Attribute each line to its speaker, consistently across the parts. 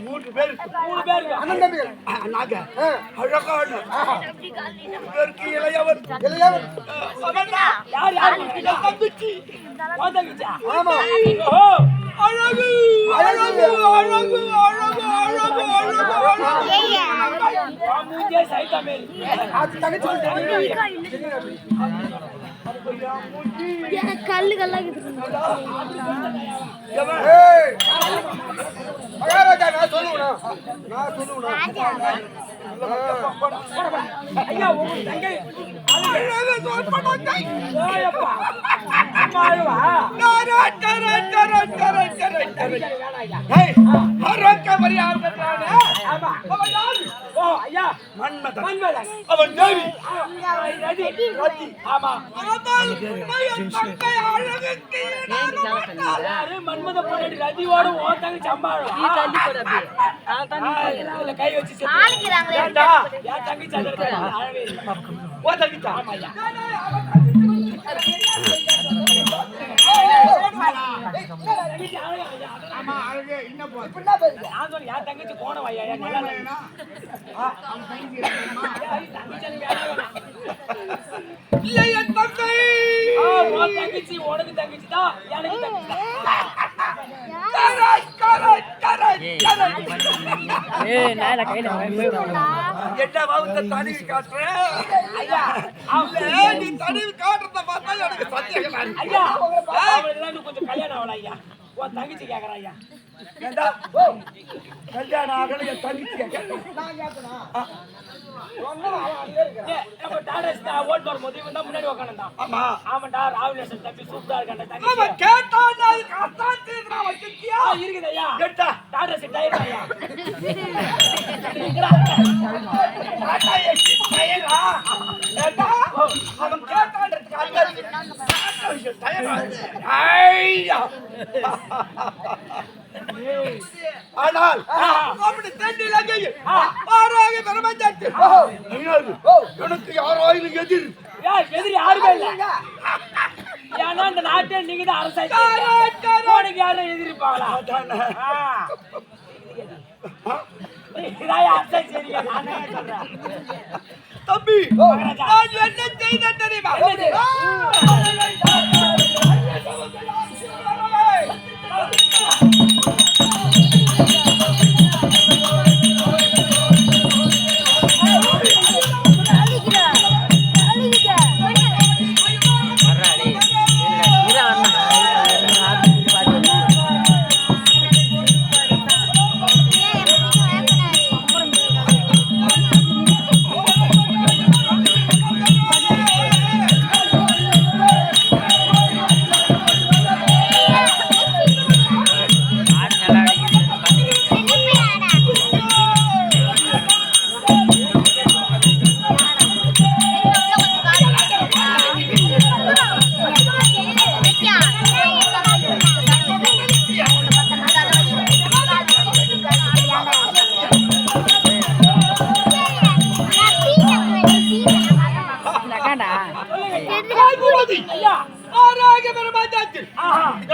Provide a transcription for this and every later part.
Speaker 1: மூணு பேர்
Speaker 2: அண்ணன் தம்பிகள்
Speaker 1: நாங்க அழகான இளையவன் தங்கச்சி
Speaker 2: ஆமா
Speaker 1: அழகு அழகு அழகு அழகு அழகு
Speaker 3: கல்லு கல்லா
Speaker 2: மகாராஜா நான் சொல்லுவேன்
Speaker 4: ஐயா உங்க தங்கை
Speaker 1: அவன் தேவி
Speaker 4: மன்மத பொண்ணு ரதியோட ஓட்டாங்க சம்பாழம் கை வச்சு தங்கச்சி தங்கச்சி போன வையா தங்கச்சி உனக்கு தங்கச்சி தான் எனக்கு
Speaker 1: என்ன வகுத்த தனிவு காட்டுற
Speaker 4: ஐயா
Speaker 1: நீ தனிவு காட்டுறத பார்த்தா எனக்கு சந்தேகம்
Speaker 4: ஐயா கொஞ்சம் கல்யாணம் ஆகலாம் ஐயா உன் தங்கச்சி கேக்குறேன் ஐயா
Speaker 1: கல்யாணம் ஆகல என் தங்கச்சி கேட்கறேன்
Speaker 4: முன்னாடி உட்காந்து
Speaker 1: ஆமா
Speaker 4: ஆமாண்டா ராவிலேஷன் தம்பி சூப்பரா இருக்காண்டா
Speaker 1: அவன் கேட்டான்
Speaker 4: இருக்குது ஐயா
Speaker 1: கேட்டா
Speaker 4: டாடா செட் ஆயிரும் ஐயா
Speaker 1: அவன் கேட்டான்றதுக்கு ஆனால் அப்படி தண்ணி லங்கையில் ஆறாக பெருமாச்சாச்சு எனக்கு யாராயிலும் எதிர்
Speaker 4: எதிரி யாருமே இல்ல ஏன்னா இந்த நாட்டை நீங்க தான் அரசாட்சி உனக்கு யாரும் எதிர்ப்பாங்களா
Speaker 1: தம்பி நான் என்ன செய்த தெரியுமா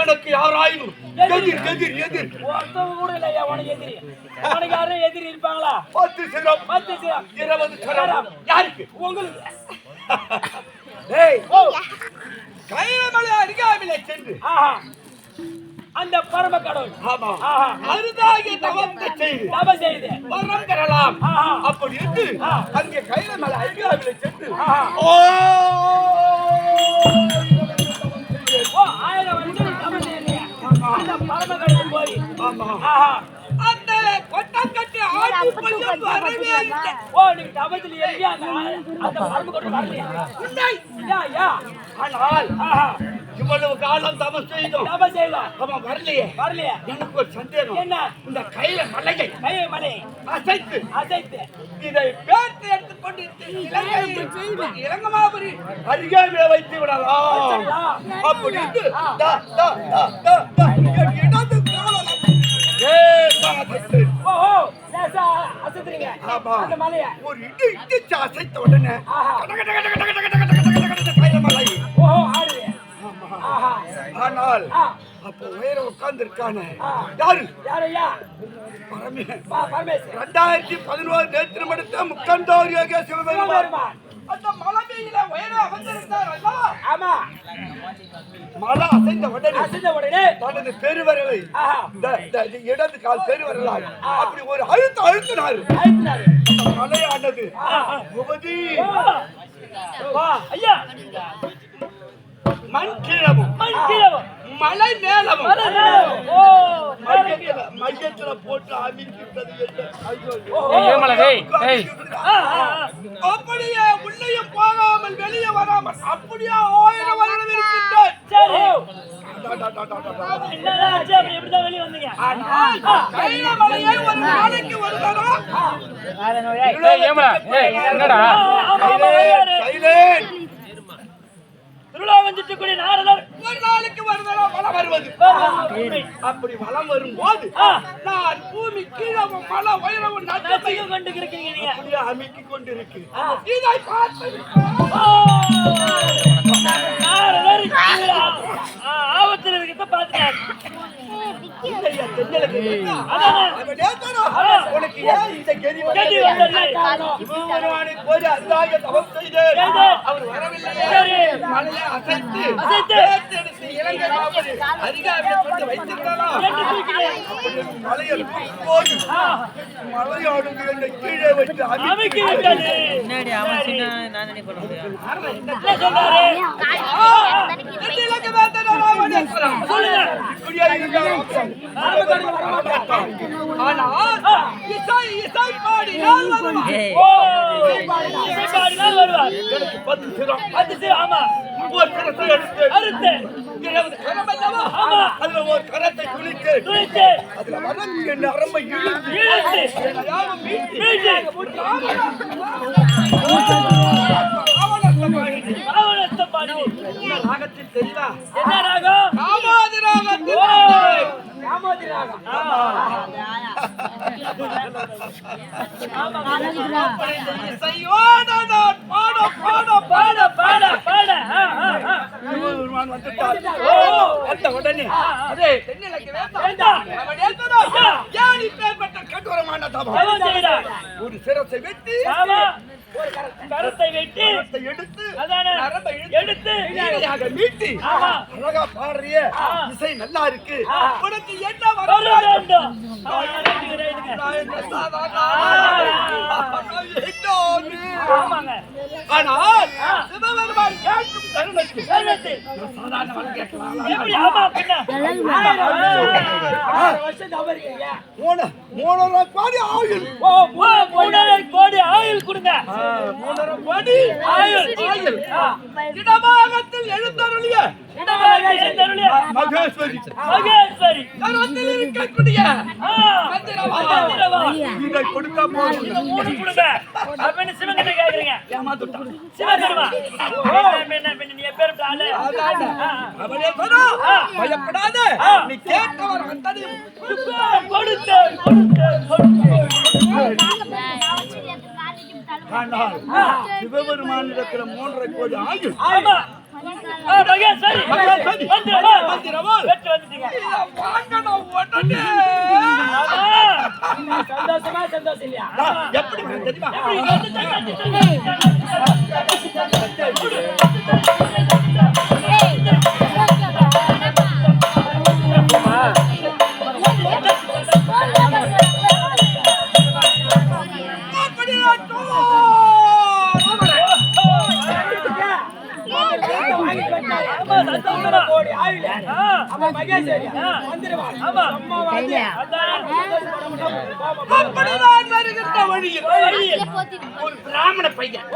Speaker 1: எனக்கு யாராயினும் எதிர் எதிர் எதிர்
Speaker 4: ஒருத்தவங்க கூட இல்லையா உனக்கு எதிரி உனக்கு யாரும் எதிரி இருப்பாங்களா
Speaker 1: 10 சிரம் 20 சிரம் யாருக்கு
Speaker 4: உங்களுக்கு
Speaker 1: ஏய் கைலமலை அருகாமையிலே சென்று
Speaker 4: அந்த பரம கடவுள்
Speaker 1: ஆமா அருதாகிய தவத்தை செய்து வரம் பெறலாம் அப்படி என்று அங்கே கைலமலை அருகாமையிலே சென்று
Speaker 4: ஆயிரம் வருஷம் தவம் செய்யுங்க அந்த பரம கடவுள் போய்
Speaker 1: அந்த கொட்டம் கட்டி ஆடி பையன் வரவே இல்லை
Speaker 4: நீங்க தவத்தில் ஏறி அந்த பரம கடவுள் வரலையா
Speaker 1: இல்லை ஆனால் இவ்வளவு காலம் தவம் செய்தோம் அவன் வரலையே எனக்கு ஒரு சந்தேகம்
Speaker 4: என்ன
Speaker 1: இந்த கையில மலை அசைத்து இதை பேர்த்து எடுத்துக்கொண்டு இளங்கமாபுரி அருகாமையில வைத்து விடலாம் அப்படி இடது ஒரு இட்டு அசைத்த உடனே கையில மலை ஆனால் அப்ப உயர உட்கார்ந்து இருக்கானே யாரு
Speaker 4: யாரையா
Speaker 1: பரமேஸ்வரன் 2011 நேற்று மடுத்த முக்கந்தோர் யோகே சிவபெருமான் அந்த மலைமையில உயர அமர்ந்திருந்தார் அல்லவா?
Speaker 4: ஆமா.
Speaker 1: மலை அசைந்த உடனே தனது பெருவரலை இடது கால் பெருவரலால் அப்படி ஒரு அழுத்தினார். மலையானது உபதி
Speaker 4: ஐயா
Speaker 1: மண் கீழவும் மலை மேலவும் மையத்துல போட்டு அமிக்கிட்டது அப்படியே உள்ளேயும் போகாமல் வெளியே வராமல் அப்படியே 1000 வருடம் இருக்கின்றார். கைலமலையை ஒரு நாளைக்கு ஒரு தரம்
Speaker 4: திருவிழா வந்துட்டு கூடிய நாரதர்
Speaker 1: ஒரு நாளைக்கு ஒரு தரம் வலம் வருவது. அப்படி வலம் வரும்போது நான் பூமி கீழவும் மலை உயரவும் நட்சத்திரம்
Speaker 4: கொண்டு இருக்கிறீங்க.
Speaker 1: அப்படியே அமுக்கிக் கொண்டிருக்கு. இதை பார்த்து
Speaker 4: ஆபத்தில் இருக்க பாத்துட்டார்.
Speaker 1: உனக்கு ஏன் இந்த கெதி சிவபெருமானை போய் அந்தாய தவம் செய்தேன். அவர் வரவில்லையே. மலையை அசைத்து இலங்கை அதிகாரியை கொண்டு வைத்திருந்தாலும் மலையை போது மலையாடுங்க என்னை கீழே வைத்து
Speaker 4: அமைக்கி விட்டது.
Speaker 1: கரத்தை துளித்து அதுல வளர்ந்து நரம்பை ராகத்தில் தெரியுதா?
Speaker 4: என்ன ராகம்?
Speaker 1: காமாதி ராகத்தில் இசையோட நான் பாட பாட பாட பாட பாட சிவபெருமான் வந்துட்டார். வந்த உடனே அதே தென்னிலக்கு வேண்டாம் அவன் ஏற்கனவே யானி பேர்பட்ட கடூரமான தவம் ஒரு சிரசை வெட்டி ஒரு கரத்தை வெட்டி எடுத்து நரம்பை எடுத்து நீரையாக மீட்டி அழகா பாடுறிய இசை நல்லா இருக்கு. உனக்கு என்ன வர வேண்டும்? ஆனால் சிவபெருமான் கேட்கும் தருணத்தில் சாதாரண வரம் கேட்கலாம். 3,000 கோடி ஆயுள்.
Speaker 4: 3,000 கோடி ஆயுள் கொடுங்க.
Speaker 1: 3,000 கோடி ஆயுள். இடமாகத்தில் எழுந்தருளிய மகேஸ்வரி கரத்தில் இருக்கக்கூடிய இதை கொடுத்தா போதும்.
Speaker 4: இதை 3 கொடுங்க அப்படின்னு சிவங்கிட்ட கேக்குறீங்க.
Speaker 1: ஏமாத்துட்டான்
Speaker 4: சிவபெருமா நீ எப்பேர் ஆளு?
Speaker 1: அவனே சொன்னா பயப்படாத, நீ கேட்டவர் அத்தனையும்
Speaker 4: கொடுத்தேன்.
Speaker 1: ஆனால் சிவபெருமானிடத்தில் 3,000 கோடி ஆயுள்.
Speaker 4: ஆமா மகேஸ்வரி
Speaker 1: மந்திரவாள்
Speaker 4: வெற்றி வந்துட்டீங்க.
Speaker 1: வாங்கணும் உடனே.
Speaker 4: சந்தோஷம் இல்லையா?
Speaker 1: எப்படி தெரியுமா? அப்படிதான் வருகின்ற வழியில் ஒரு பிராமண பையன்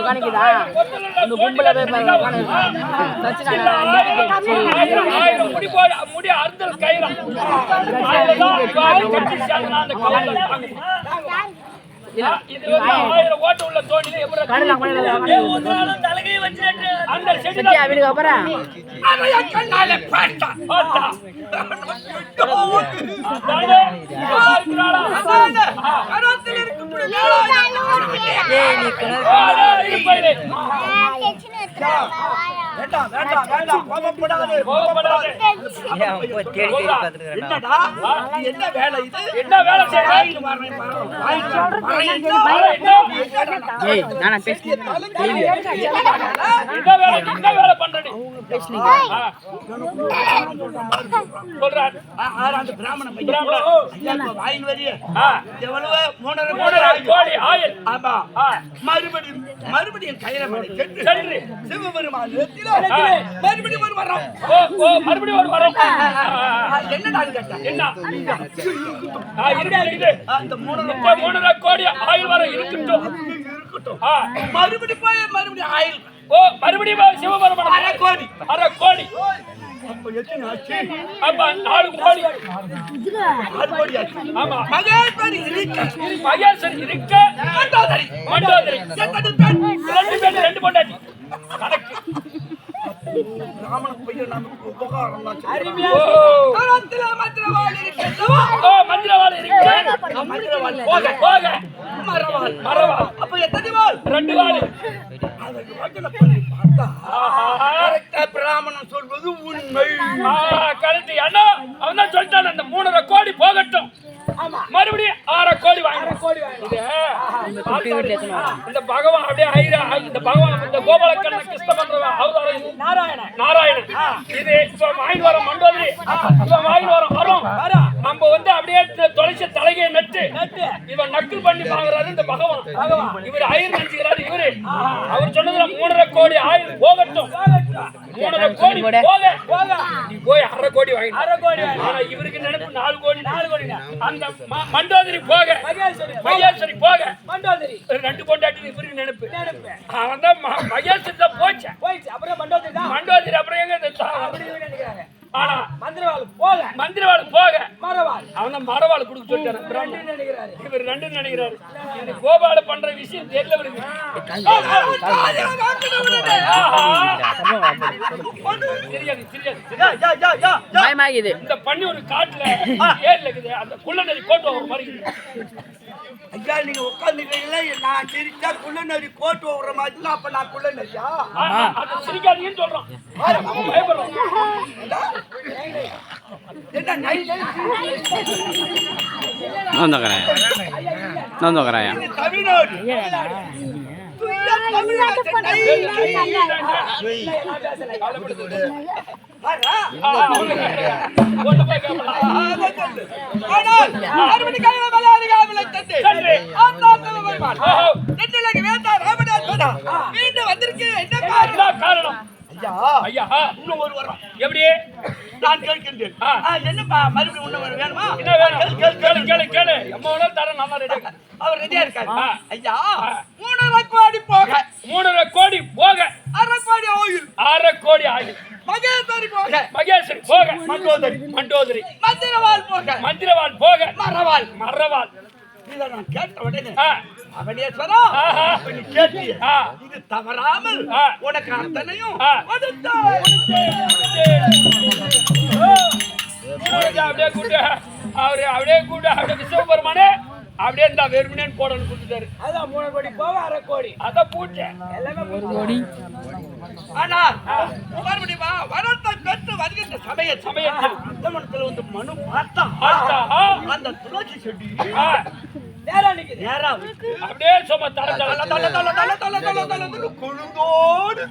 Speaker 4: கணக்குதா அந்த கும்பல போய்
Speaker 1: ஆயிரம் முடி போய் முடி அறுந்தல் கயிறான் இது 1000 ஓட்டு உள்ள தோணில எப்படி தலைகை வச்சு அந்த செடி
Speaker 4: வீட்டுக்கு அப்புறம்
Speaker 1: அதைய கண்ணால பார்த்தா கரத்தில் இருக்கு வேண்டாம் வேண்டாம் வேண்டாம் கோபப்படாதே கோபப்படாதே என்னடா என்ன வேலை இது என்ன வேலை செய்யறாய்
Speaker 4: ஏய் நானா பேசுறேன்
Speaker 1: என்ன வேலை பண்றடி சொல்றான் ஆறாண்டு பிராமணன் வாயின் வரிய எவ்வளவு 3.5 கோடி ஆயில் ஆமா மறுபடியும் கைரமணி சென்று சிவபெருமான் மறுபடியும் ஒரு வரம் மறுபடியும் ஒரு வரம் என்னடா கேட்டா என்ன அந்த 3.5 கோடி ஆயில் வரம் இருக்கட்டும் மறுபடியும் ஆயில் மறுபடியும் சிவபெருமான் அரை கோடி அப்ப எத்தனை ஆச்சு அப்ப 4 கோடி 4 கோடி ஆச்சு ஆமா மகேஸ்வரி இருக்க மண்டோதரி ரெண்டு பொண்டாட்டி கணக்கு ராமன பையன் நமக்கு உபகாரம் கரத்துல மந்திரவாளி இருக்கு போக மரவாள் அப்ப எத்தனை வாள் 2 வாள் அதை யோசனை பண்ணி பார்த்தா பிராமணன் சொல்வது உண்மை கரெக்ட் அண்ணா அவன் தான் சொல்லிட்டான் அந்த 3.5 கோடி போகட்டும் மறுபடியும் 6 கோடி இந்த பகவான் அப்படியே இந்த பகவான் இந்த கோபாலக்கண்ண கிருஷ்ண பண்றவன் நாராயணன் இது இப்ப வாங்கி வர மண்டோதரி இப்ப வாங்கி வரும் நம்ம வந்து அப்படியே தொலைச்ச தலைகையை நட்டு இவன் நக்கல் பண்ணி பாக்குறாரு இந்த பகவான் இவர் ஆயிரம் நினைச்சுக்கிறாரு இவரு அவர் சொன்னதுல 3.5 கோடி ஆயிரம் போகட்டும் 3.5 கோடி போக நீ போய் 1/2 கோடி வாங்கி ஆனா இவருக்கு நினைப்பு 4 கோடி அந்த மண்டோதரி போக மகேஸ்வரி போக மண்டோதரி 2 பொண்டாட்டி இவருக்கு நினைப்பு அவன் தான் மகேஸ்வரி தான் போச்சு அப்புறம் மண்டோதரி அப்புறம் எங்க நினைக்கிறாங்க ஆனா மந்திரவாள் போக அவன் மரவாள் கொடுக்க சொல்லிட்டாரு இவர் 2 நினைக்கிறாரு இது கோபால பண்ற விஷயம் தெரியல இந்த பண்ணி ஒரு காட்டுல ஏர்ல இருக்குது அந்த குள்ளநரி கோட்டு ஒரு மாதிரி ஐயா நீங்க உட்காந்துருக்கீங்களா நான் சிரிச்சா குள்ளநரி கோட்டு ஓடுற மாதிரி அப்ப நான் குள்ளநரியா அது சிரிக்காதீங்கன்னு சொல்றோம் பயப்படுறோம் இன்னும் ஒரு வரம் எப்படி நான் கேட்கின்றேன் என்னப்பா மறுபடியும் ஒண்ணு வர வேணுமா என்ன வேணும் கேளு எம்மோட தர நல்லா ரெடி அவர் ரெடியா இருக்காரு ஐயா 3.5 கோடி போக 3.5 கோடி போக 1/2 கோடி ஆயில் 1/2 கோடி ஆயில் மகேஸ்வரி போக மண்டோதரி மந்திரவாள் போக மரவாள் இத நான் கேட்ட உடனே அவனே சொன்னா நீ கேட்டியா இது தவறாமல் உனக்கு அத்தனையும் அப்படியே கூட்ட அப்படியே விஸ்வபெருமானே அப்படியே இந்த வெறுமனேன்னு போடணும் கொடுத்துட்டாரு அதான் 3 கோடி போக 1/2 கோடி அதான் பூட்டேன் எல்லாமே 1 கோடி ஆனா மறுபடியும் வரத்தை பெற்று வருகின்ற சமயத்தில் அந்தமனத்துல வந்து மனு பார்த்தா அந்த துளசி செடி நேரா அப்படியே சும்மா கொழுந்தோடு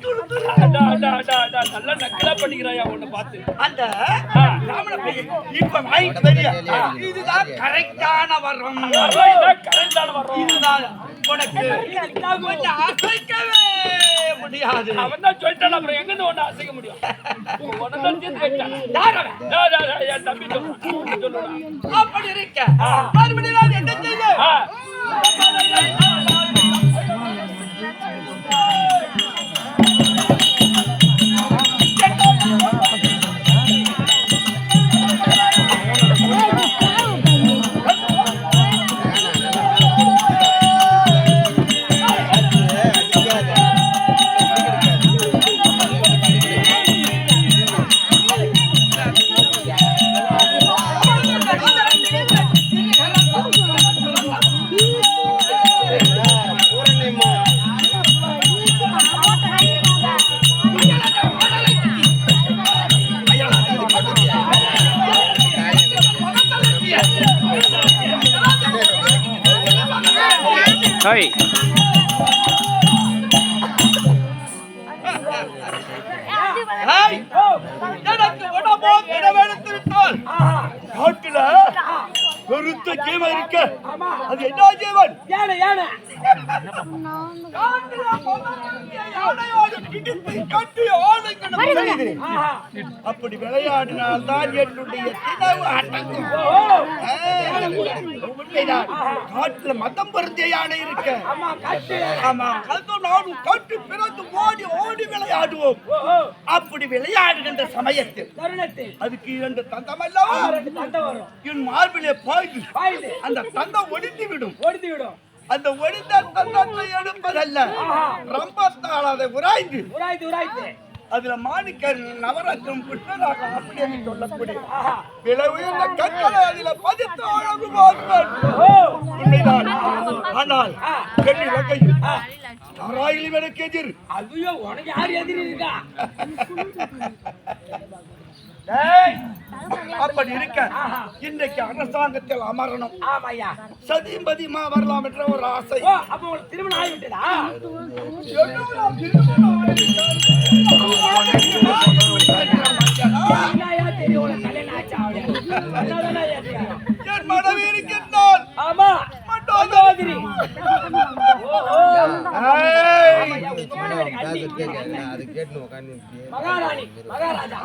Speaker 1: நல்லா நக்கலா பண்ணிக்கிறாயா உன்னை பார்த்து அந்த ராமண பையன் இப்ப வாங்கிட்டு வரியா இதுதான் கரெக்டான வரம் இதுதான் உனக்கு கொஞ்சம் அசைக்கவே முடியாது அவன் தான் சொல்லிட்டான் அப்புறம் எங்க இருந்து ஒண்ணு அசைக்க முடியும் தம்பி அப்படி இருக்க மறுபடியும் என்ன செய்ய
Speaker 3: Hey.
Speaker 1: ஏய், எனக்கு உடம்போ திடவெடுத்து விட்டால் காட்டுல பெருத்த ஜீவன் இருக்க. அது என்ன ஜீவன்?
Speaker 4: யானை யானை
Speaker 1: காட்டுல முதல்ல யானையோடு பிடித்து கட்டி ஆளுங்கணும் செய்து. அப்படி விளையாடினால்தான் என்னுடைய தினவு அடங்கும். உண்மைதான். காட்டுல மதம் பொருந்திய யானை இருக்க. ஆமா, அதுவும் நானும் காட்டு பிறந்து ஓடி ஓடி விளையாடுவோம். அப்படி விளையாடுகின்ற சமயத்தில் அதுக்கு 2 தந்தம் அல்லவா? என் மார்பிலே பாய்ந்து அந்த தந்தம் ஒடித்து விடும். அந்த ஒடிந்த தந்தத்தை எடுப்பதல்ல, ரம்பத்தால் அதை உராய்ந்து அதுல மாணிக்க நவரத்னம் புஷ்பராகம் அப்படியே சொல்லக்கூடிய விலை உயர்ந்த கற்களை அதில பதித்து அழகு பார்ப்பேன். உண்மைதான். ஆனால் பெண்ணி வகையில் நாராயணி எனக்கு எதிர்.
Speaker 4: ஐயோ, உனக்கு யார் எதிரி இருக்கா?
Speaker 1: அப்படி இருக்க இன்றைக்கு அரசாங்கத்தில் அமரணும்.
Speaker 4: ஆமாய்யா.
Speaker 1: சதிபதிமா வரலாம் என்ற ஒரு ஆசை.
Speaker 4: அப்ப உங்களுக்கு திருமணம் ஆகிவிட்டதா?
Speaker 1: என் மனைவி இருக்கின்றால்.
Speaker 4: ஆமா, மண்டோதரி. மகாராணி மகாராஜா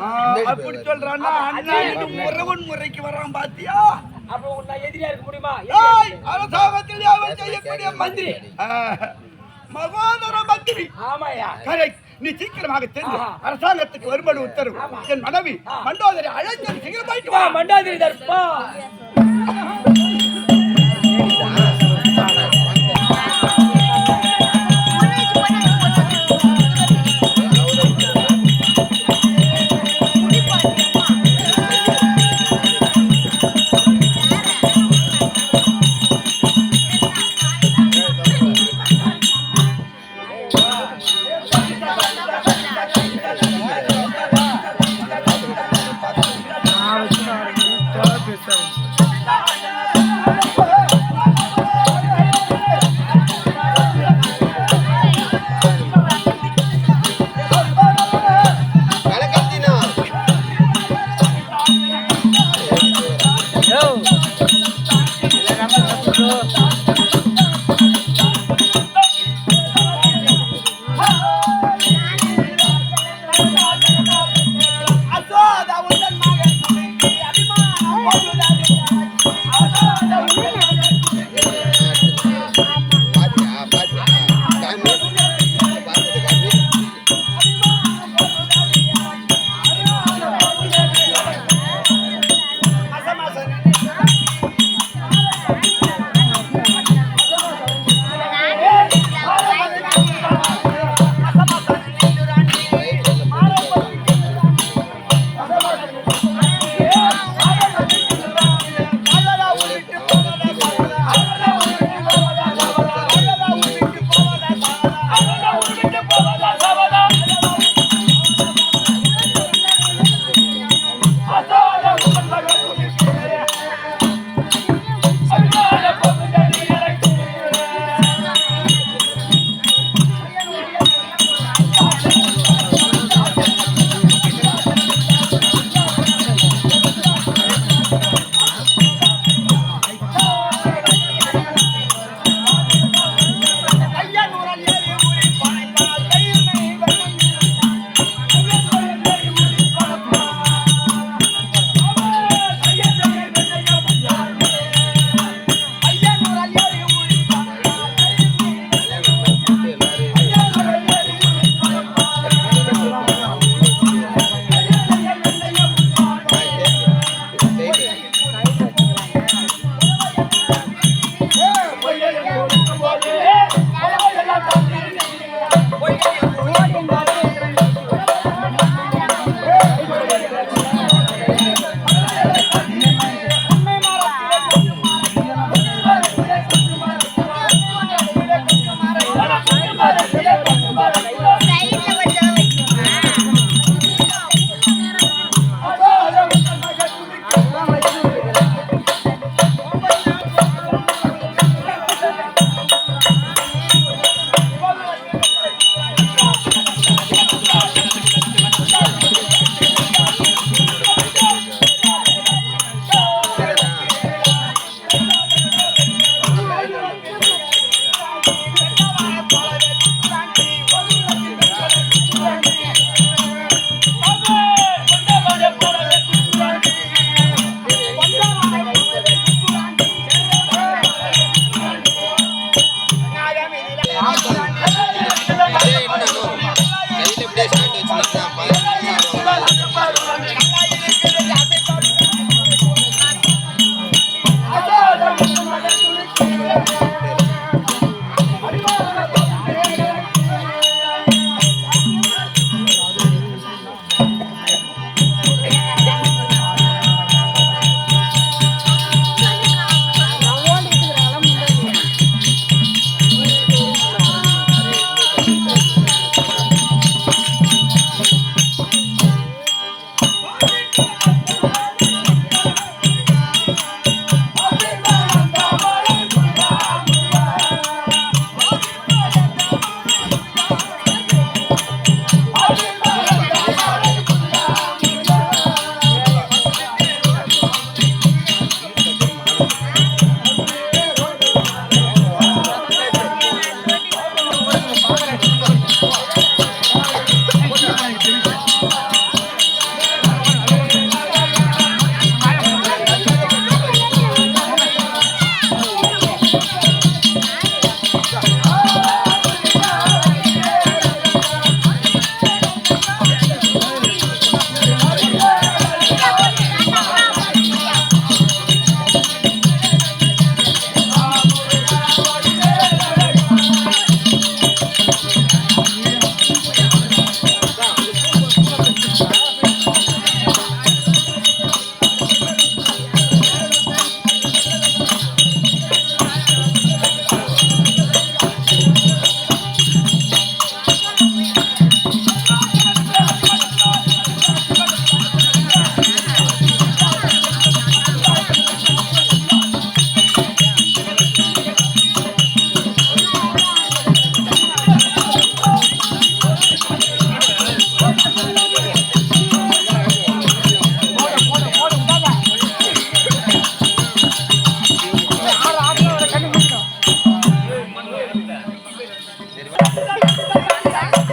Speaker 1: அப்படி சொல்றான்னா அண்ணன் உறவன் முறைக்கு வரான் பாத்தியா?
Speaker 4: அப்ப உன்னை எதிரியா இருக்க முடியுமா?
Speaker 1: அரசாங்கத்தில் யாவர் செய்யக்கூடிய மந்திரி, மகோதர மந்திரி.
Speaker 4: ஆமாயா.
Speaker 1: கரெக்ட். நீ சீக்கிரமாக சென்று அரசாங்கத்துக்கு வரும்படி உத்தரவு. என் மனைவி மண்டோதரி அழைத்து சீக்கிரம் போயிட்டு வா.
Speaker 4: மண்டோதரி தர்ப்பா.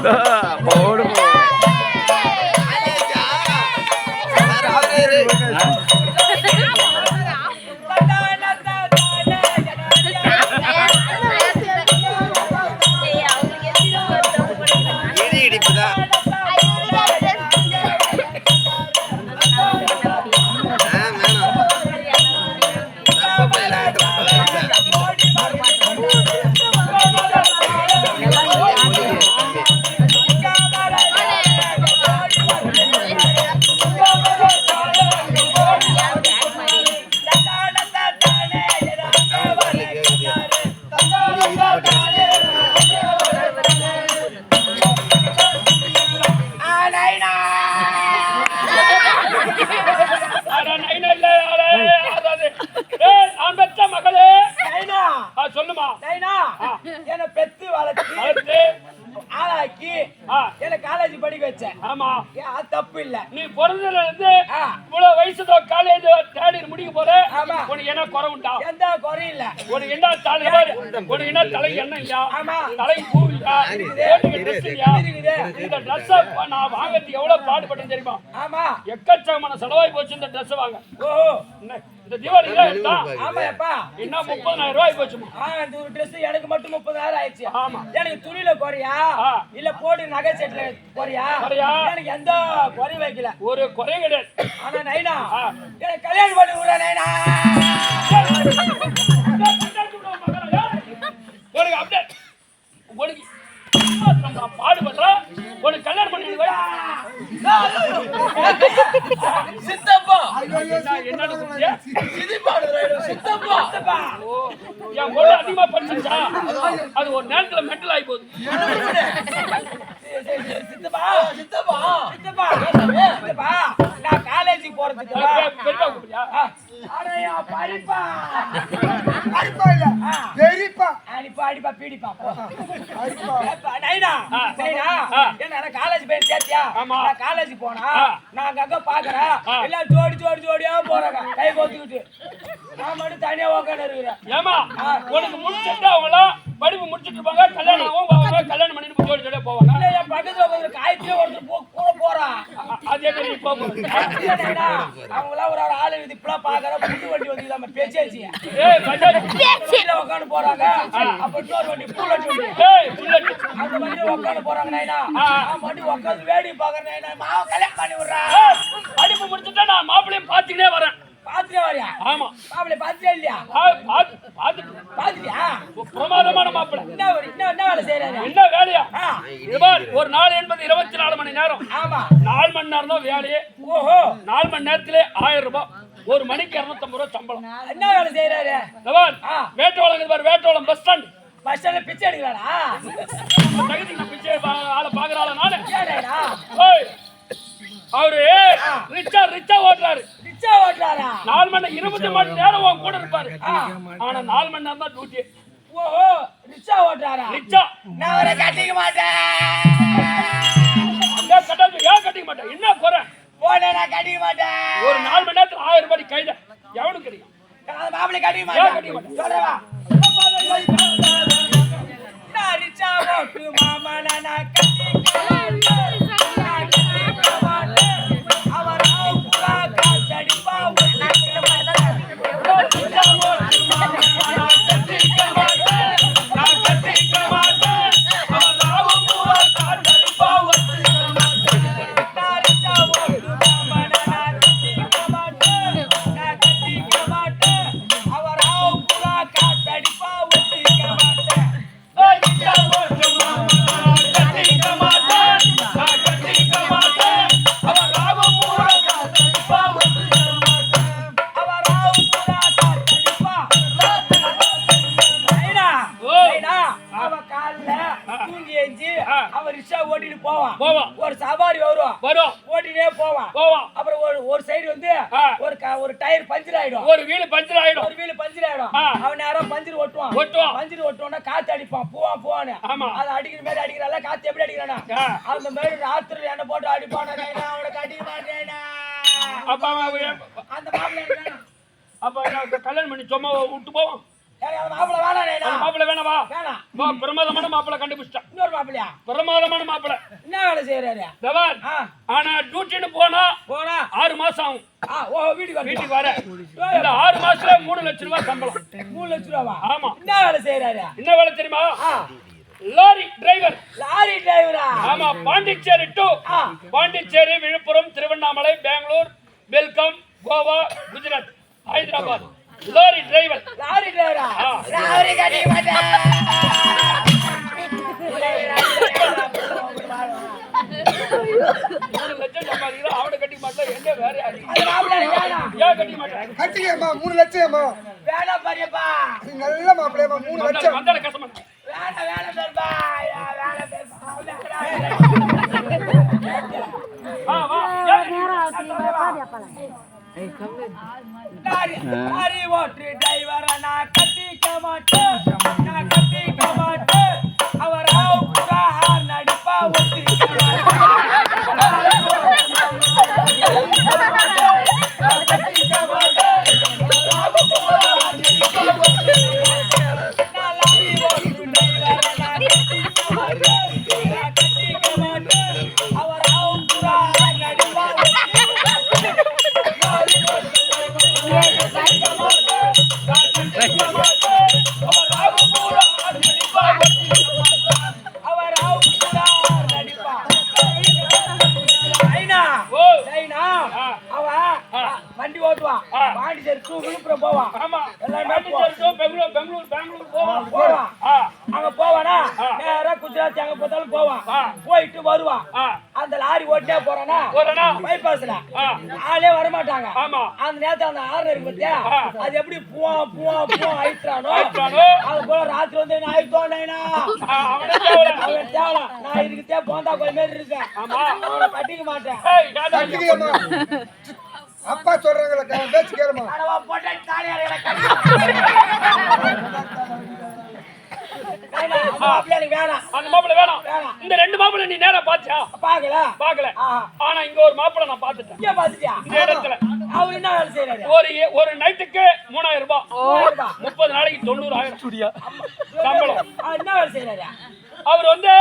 Speaker 3: போடு போ.
Speaker 1: சொல்லுமா
Speaker 4: என்ன பெத்து வளர்த்து ஆளாக்கி என்ன காலேஜ் படிக்க வச்சேன். ஆமா, அது தப்பு இல்ல. நீ பிறந்ததுல இருந்து இவ்வளவு வயசு காலேஜ் தேடி முடிக்க போற. உனக்கு என்ன குறை உண்டா? எந்த குறையும் இல்ல. உனக்கு என்ன தலை, உனக்கு என்ன தலை எண்ணெய் இல்லையா? தலை பூ இல்லையா? ட்ரெஸ் இல்லையா? இந்த ட்ரெஸ் நான் வாங்கறதுக்கு எவ்வளவு பாடுபட்டேன் தெரியுமா? ஆமா, எக்கச்சக்கமான செலவாய் போச்சு இந்த ட்ரெஸ் வாங்க. ஓ, இந்த தீபாவளி எடுத்தா? ஆமாப்பா. என்ன 30,000 ரூபாய் போச்சுமா? இந்த ஒரு ட்ரெஸ் எனக்கு மட்டும் 30,000 ஆயிடுச்சு. ஆமா, எனக்கு துணியில குறையா இல்ல போடு நகை செட்ல குறையா? எனக்கு எந்த குறை வைக்கல, ஒரு குறை கிடையாது. ஆனா நைனா எனக்கு கல்யாணம் பண்ணி விடுற நைனா. உனக்கு அப்படியே உனக்கு பாடுபடுற, உனக்கு கல்யாணம் பண்ணி சித்தப்பா என்னன்னு சித்தப்பா என் பொண்ணு அதிகமா படிச்சா அது ஒரு நேரத்துல மென்டல் ஆகி போகுது. சித்தப்பா சித்தப்பா சித்தப்பா சித்தப்பா நான் காலேஜுக்கு போறதுக்கு பெரியப்பா கூப்பிடுறியா? அடயா படிப்பா படிப்பா இல்ல பெரியப்பா அடிப்பா அடிப்பா பீடிப்பா நைனா நைனா என்ன காலேஜ் போய் சேர்த்தியா? நான் காலேஜ் போனா நான் அங்க பாக்குறேன் எல்லாம் ஜோடி ஜோடி ஜோடியா போறாங்க கை கோத்துக்கிட்டு. நான் மட்டும் தனியா உட்காந்து இருக்கிறேன். ஏமா உனக்கு முடிச்சுட்டு அவங்கள படிப்பு முடிச்சுட்டு இருப்பாங்க, கல்யாணம் ஆகும் போவாங்க, கல்யாணம் பண்ணிட்டு ஜோடி ஜோடியா போவாங்க. என் பக்கத்துல உட்காந்து காய்ச்சே ஒருத்தர் கூட போறான். அதே மாதிரி அவங்களாம் ஒரு ஆளு இப்பெல்லாம் பாக்குற புது வண்டி வந்து நம்ம பேச்சாச்சு உட்காந்து போறாங்க. அப்ப இன்னொரு வண்டி புல்லட் வண்டி அந்த வண்டி உட்காந்து போறாங்க. நைனா வண்டி உட்காந்து வேடி பாக்குறேன். நைனா மாவு கல்யாணம் பண்ணி விடுறேன். படிப்பு முடிச்சுட்டா நான் மாப்பிள்ளையும் பாத்துக்கிட்டே வரேன். பாத்துட்டே வரியா? ஆமா, மாப்பிள்ளை பாத்துட்டே இல்லையா? பாத்துட்டியா? பிரமாதமான மாப்பிள்ளை. என்ன வேலை செய்யறாரு? என்ன வேலையா? ஒரு நாள் என்பது 24 மணி நேரம். ஆமா, 4 மணி நேரம் தான் வேலையே. ஓஹோ, 4 மணி நேரத்திலே 1000 ரூபாய், ஒரு மணிக்கு 250 ரூபாய் சம்பளம். என்ன வேலை செய்யறாரு? வேட்டோளம் பாரு, வேட்டோளம் பஸ் ஸ்டாண்ட். பஸ் ஸ்டாண்ட்ல பிச்சை எடுக்கிறாரா? பிச்சை ஆளை பாக்குற ஆள நானு. அவரு ரிச்சா ரிச்சா ஓட்டுறாரு. ரிச்சா ஓட்டுறாரா? 4 மணி 20 மணி நேரம் உன் கூட இருப்பாரு. ஆனா 4 மணி நேரம் தான் டியூட்டி. ஓஹோ, ரிச்சா ஓட்டுறாரா? ரிச்சா நான் அவரை கட்டிக்க மாட்டேன். அங்க கட்டாது, ஏன் கட்டிக்க மாட்டேன்? என்ன குறை? போனே நான் கட்டிக்க மாட்டேன். ஒரு 4 மணி நேரத்துல 1000 ரூபாய் கையில எவனுக்கு கிடைக்கும்? நான் மாப்பிள்ளை கட்டிக்க மாட்டேன். சொல்றவா நான் ரிச்சா ஓட்டு மாமா நான் கட்டிக்க ஒரு சவாரி வரும், ஓட்டினே போவான். அப்புறம் ஒரு சைடு வந்து ஒரு டயர் பஞ்சர் ஆயிடும், ஒரு வீல் பஞ்சர் ஆயிடும். அவன் நேரம் பஞ்சர் ஓட்டுவான். பஞ்சர் ஓட்டுவான்னா காத்து அடிப்பான், போவான்னு. அதை அடிக்கிற மாதிரி அடிக்கிறாள். காத்து எப்படி அடிக்கிறானா அந்த மாதிரி ராத்திரி என்ன போட்டு அடிப்பான. அவனை கட்டிக்க மாட்டேனா? அந்த மாப்பிள்ளை அப்ப கல்யாணம் பண்ணி சும்மா விட்டு போவான். எனக்கு அந்த மாப்பிள்ளை வேணாம் நைனா.
Speaker 1: மாப்பிள்ளை வேணாவா?
Speaker 4: வேணாம்.
Speaker 1: வா, பிரமாதமான மாப்பிள்ளை கண்டுபிடிச்சிட்டான்.
Speaker 4: இன்னொரு மாப்பிள்ளையா?
Speaker 1: பிரமாதமான மாப்பிள்ளை.
Speaker 4: என்ன வேலை செய்யறாரு?
Speaker 1: தவான்.
Speaker 4: ஆ.
Speaker 1: ஆனா டியூட்டின்னு போனா
Speaker 4: போனா
Speaker 1: 6 மாசம் ஆகும்.
Speaker 4: வீட்டுக்கு
Speaker 1: வர இந்த 6 மாசத்துல 3 லட்சம் ரூபாய் சம்பளம்.
Speaker 4: 3 லட்சம் ரூபாவா?
Speaker 1: ஆமா.
Speaker 4: என்ன வேலை செய்யறாரு?
Speaker 1: என்ன வேலை தெரியுமா? Lorry driver.
Speaker 4: லாரி டிரைவரா?
Speaker 1: ஆமா. Pondicherry to Pondicherry, Villupuram, Tiruvannamalai, Bangalore, Belgaum, Goa, Gujarat, Hyderabad. Lorry driver.
Speaker 4: Lorry டிரைவரா? லாரி கட்டிக்க மாட்டேன்.
Speaker 1: 3 லட்சம் சம்பாதிக்கிறோம். அவனை கட்டிக்க மாட்டேன். எங்க வேற யாரு?
Speaker 4: அது மாப்பிள்ளை வேணாம்.
Speaker 1: ஏன் கட்டிக்க மாட்டேன்?
Speaker 2: கட்டிக்கம்மா 3 லட்சம்மா.
Speaker 4: வேணாம் பெரியப்பா.
Speaker 2: நல்ல மாப்பிள்ளையம்மா 3 லட்சம்.
Speaker 1: வந்தால கஷ்டமா
Speaker 4: வேணாம் பெரியப்பா. வேணாம் பெரியப்பா.
Speaker 1: வா.
Speaker 4: லாரி ஓட்டு டிரைவரா நான் கட்டிக்க மாட்டேன். நான் கட்டிக்க மாட்டேன். அவர் அவுக்குறா நடிப்பா ஒத்திக்க வண்டி ஓட்டுவான். பாண்டிச்சேரி டூ விழுப்புரம் போவான்.
Speaker 1: ஆமா.
Speaker 4: எல்லாமே
Speaker 1: பெங்களூர்
Speaker 4: போவான். அங்க போவானா நேரா குஜராத் எங்க பார்த்தாலும் போவான். போயிட்டு வருவான். அந்த லாரி ஓட்டே போறானா பைபாஸ்ல ஆளே வரமாட்டாங்க. அந்த நேரத்துல அந்த ஆறு இருக்கு பத்தியா, அது எப்படி பூவா ஆயிட்டானோ அது போல ராத்திரி வந்து நான் ஆயிட்டோன்னா அவன் தேவல நான் இதுக்கிட்டே போந்தா கொஞ்ச மாதிரி இருக்கேன். அவனை கட்டிக்க மாட்டேன்.
Speaker 2: கட்டிக்கம்மா. அப்பா சொல்றாங்களே பேச்சு கேளுமா.
Speaker 4: போட்டேன்
Speaker 1: அந்த மாப்பிள்ளை வேணாம். இந்த 2 மாப்பிள்ளை நீ நேரா பாத்தியா? பாக்கல. ஆனா இங்க ஒரு மாப்பிள்ளை நான் பாத்துட்டேன். இந்த இடத்துல
Speaker 4: அவர் என்ன வேலை செய்யறாரு?
Speaker 1: ஒரு நைட்டுக்கு 3000 ரூபாய், 30 நாளைக்கு 90,000 சம்பளம்.
Speaker 4: என்ன வேலை செய்யறாரு?
Speaker 1: அவர் வந்து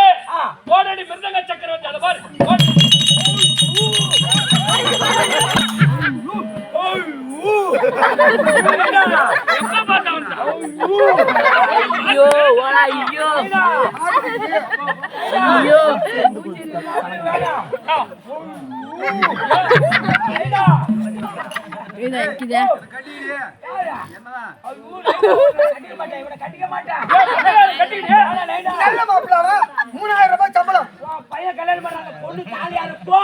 Speaker 1: ஓடடி மிருதங்க சக்கரவர்த்தி. அதை பாரு.
Speaker 2: நல்ல மாப்பிள்ளை 3000 ரூபாய் சம்பளம்.
Speaker 4: பையன் கல்யாணம் பண்ணாங்க. பொண்ணு தாலியா இருப்போ